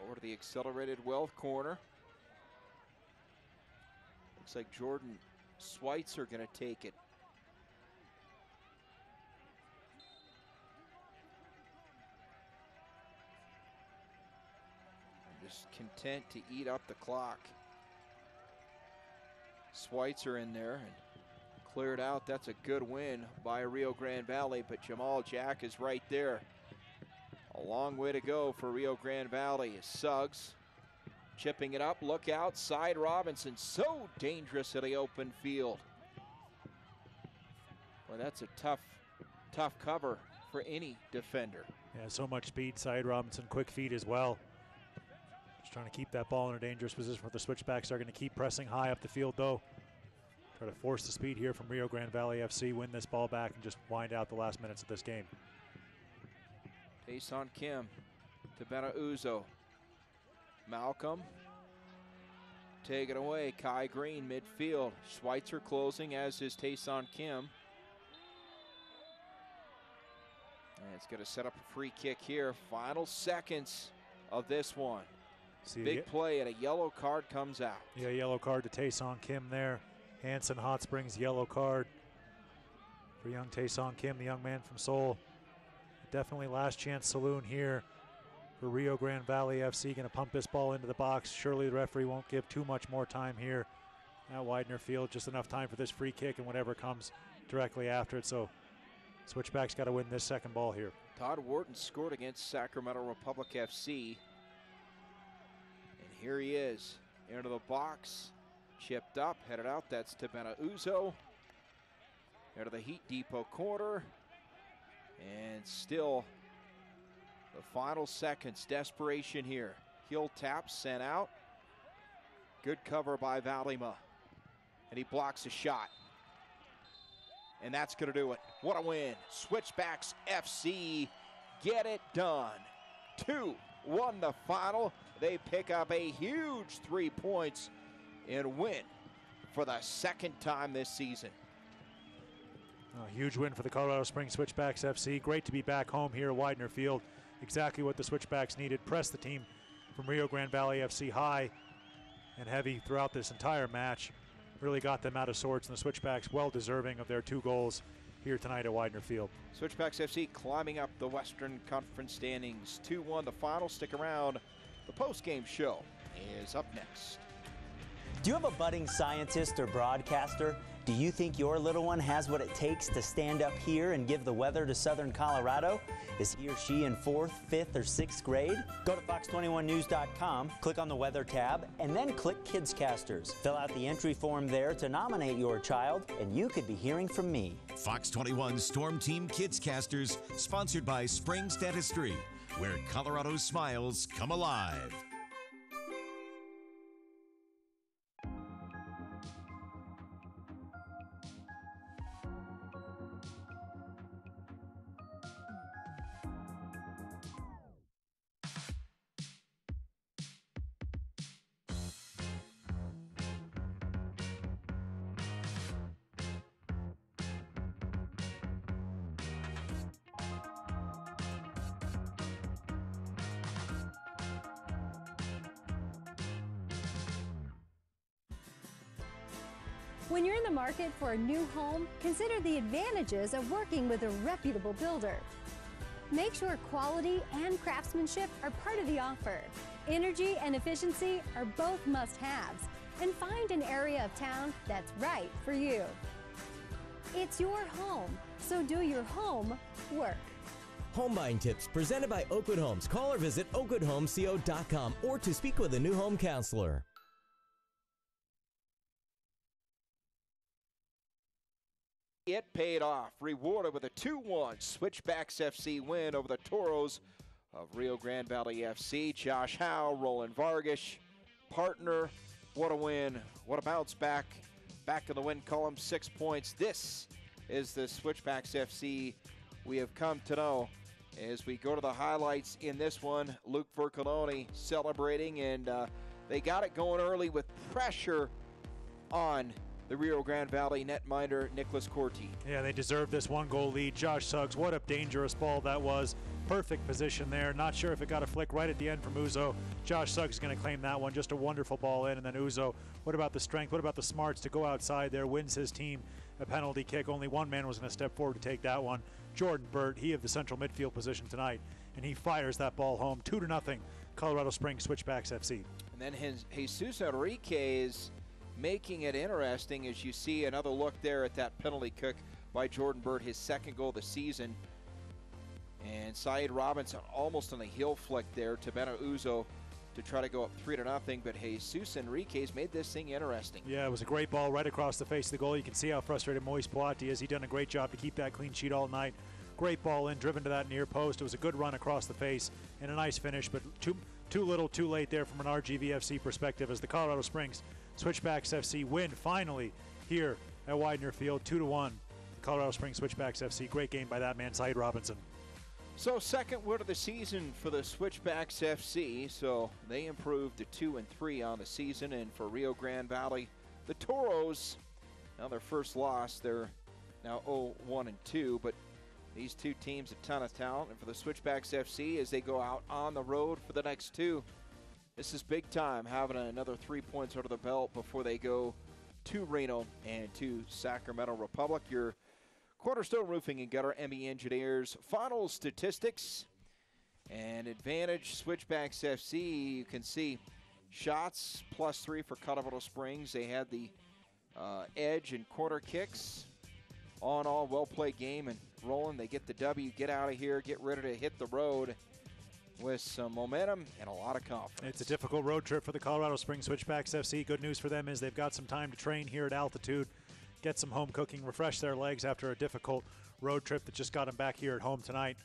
Over to the accelerated Wealth corner. Looks like Jordan Schweitzer going to take it. Just content to eat up the clock. Schweitzer in there and cleared out. That's a good win by Rio Grande Valley, but Jamal Jack is right there. A long way to go for Rio Grande Valley. Suggs chipping it up. Look out, Side Robinson. So dangerous at the open field. Well, that's a tough cover for any defender. Yeah, so much speed. Side Robinson, quick feet as well. Just trying to keep that ball in a dangerous position for the Switchbacks. Are going to keep pressing high up the field, though. Try to force the speed here from Rio Grande Valley FC, win this ball back, and just wind out the last minutes of this game. Taeson Kim to Bena Uzo. Malcolm. Take it away. Kai Green midfield. Schweitzer closing, as is Taeson Kim. And it's going to set up a free kick here. Final seconds of this one. Big play, and a yellow card comes out. Yeah, yellow card to Taeson Kim there. Hanson Hot Springs yellow card for young Taeson Kim, the young man from Seoul. Definitely last chance saloon here for Rio Grande Valley FC. Going to pump this ball into the box. Surely the referee won't give too much more time here at Widener Field. Just enough time for this free kick and whatever comes directly after it. So Switchbacks got to win this second ball here. Todd Wharton scored against Sacramento Republic FC. And here he is, into the box, chipped up, headed out. That's to Bena Uzo. Into the Heat Depot corner. And still the final seconds, desperation here. Heel tap sent out. Good cover by Valima. And he blocks a shot. And that's going to do it. What a win. Switchbacks FC get it done. 2-1 the final. They pick up a huge 3 points and win for the second time this season. A huge win for the Colorado Springs Switchbacks FC. Great to be back home here at Widener Field. Exactly what the Switchbacks needed. Press the team from Rio Grande Valley FC high and heavy throughout this entire match. Really got them out of sorts, and the Switchbacks well deserving of their 2 goals here tonight at Widener Field. Switchbacks FC climbing up the Western Conference standings. 2-1 the final. Stick around. The post-game show is up next. Do you have a budding scientist or broadcaster? Do you think your little one has what it takes to stand up here and give the weather to Southern Colorado? Is he or she in 4th, 5th, or 6th grade? Go to fox21news.com, click on the weather tab, and then click Kidscasters. Fill out the entry form there to nominate your child, and you could be hearing from me. Fox 21 Storm Team Kidscasters, sponsored by Springs Dentistry, where Colorado's smiles come alive. When you're in the market for a new home, consider the advantages of working with a reputable builder. Make sure quality and craftsmanship are part of the offer. Energy and efficiency are both must-haves, and find an area of town that's right for you. It's your home, so do your home work. Home buying tips presented by Oakwood Homes. Call or visit oakwoodhomesco.com or to speak with a new home counselor. It paid off, rewarded with a 2-1 Switchbacks FC win over the Toros of Rio Grande Valley FC. Josh Howe, Roland Vargas, partner. What a win, what a bounce back. Back in the win column, 6 points. This is the Switchbacks FC we have come to know. As we go to the highlights in this one, Luke Vercoloni celebrating, and they got it going early with pressure on the Rio Grande Valley netminder, Nicholas Corti. Yeah, they deserved this 1-goal lead. Josh Suggs, what a dangerous ball that was. Perfect position there. Not sure if it got a flick right at the end from Uzo. Josh Suggs is going to claim that one. Just a wonderful ball in. And then Uzo, what about the strength? What about the smarts to go outside there? Wins his team a penalty kick. Only one man was going to step forward to take that one. Jordan Burt, he of the central midfield position tonight. And he fires that ball home. 2-0, Colorado Springs Switchbacks FC. And then Jesus Enrique is making it interesting as you see another look there at that penalty kick by Jordan Burt, his 2nd goal of the season. And Saeed Robinson almost on a heel flick there to Bena Uzo to try to go up 3-0, but Jesus Enriquez made this thing interesting. Yeah, it was a great ball right across the face of the goal. You can see how frustrated Moise Poitier is. He done a great job to keep that clean sheet all night. Great ball in, driven to that near post. It was a good run across the face and a nice finish, but too little, too late there from an RGVFC perspective as the Colorado Springs Switchbacks FC win finally here at Widener Field, 2-1. Colorado Springs Switchbacks FC. Great game by that man, Saeed Robinson. So second win of the season for the Switchbacks FC. So they improved to 2-3 on the season. And for Rio Grande Valley, the Toros, now their first loss. They're now 0-1-2. But these two teams, a ton of talent. And for the Switchbacks FC, as they go out on the road for the next two, this is big time, having another 3 points under the belt before they go to Reno and to Sacramento Republic. Your Cornerstone Roofing and Gutter ME Engineers final statistics and advantage Switchbacks FC. You can see shots +3 for Colorado Springs. They had the edge in corner kicks. All in all, well-played game and rolling. They get the W, get out of here, get ready to hit the road with some momentum and a lot of confidence. It's a difficult road trip for the Colorado Springs Switchbacks FC. Good news for them is they've got some time to train here at altitude, get some home cooking, refresh their legs after a difficult road trip that just got them back here at home tonight.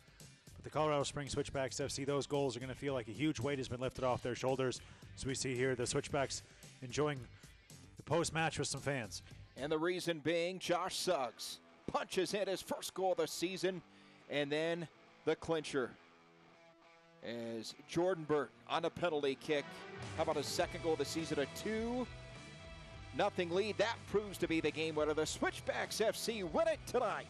But the Colorado Springs Switchbacks FC, those goals are going to feel like a huge weight has been lifted off their shoulders. As we see here, the Switchbacks enjoying the post-match with some fans. And the reason being, Josh Suggs punches in his first goal of the season, and then the clincher as Jordan Burton on a penalty kick. How about his second goal of the season, a 2-0 lead? That proves to be the game winner. The Switchbacks FC win it tonight.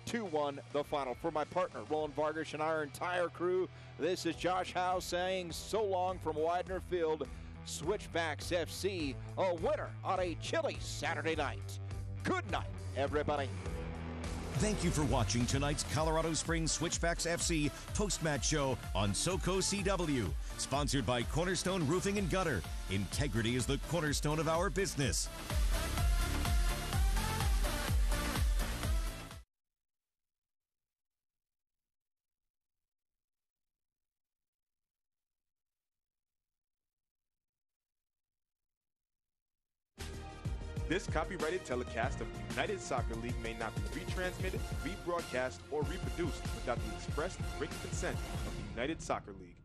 2-1 the final. For my partner, Roland Vargas, and our entire crew, this is Josh Howe saying so long from Widener Field. Switchbacks FC, a winner on a chilly Saturday night. Good night, everybody. Thank you for watching tonight's Colorado Springs Switchbacks FC post-match show on SoCo CW. Sponsored by Cornerstone Roofing and Gutter. Integrity is the cornerstone of our business. This copyrighted telecast of the United Soccer League may not be retransmitted, rebroadcast, or reproduced without the express written consent of the United Soccer League.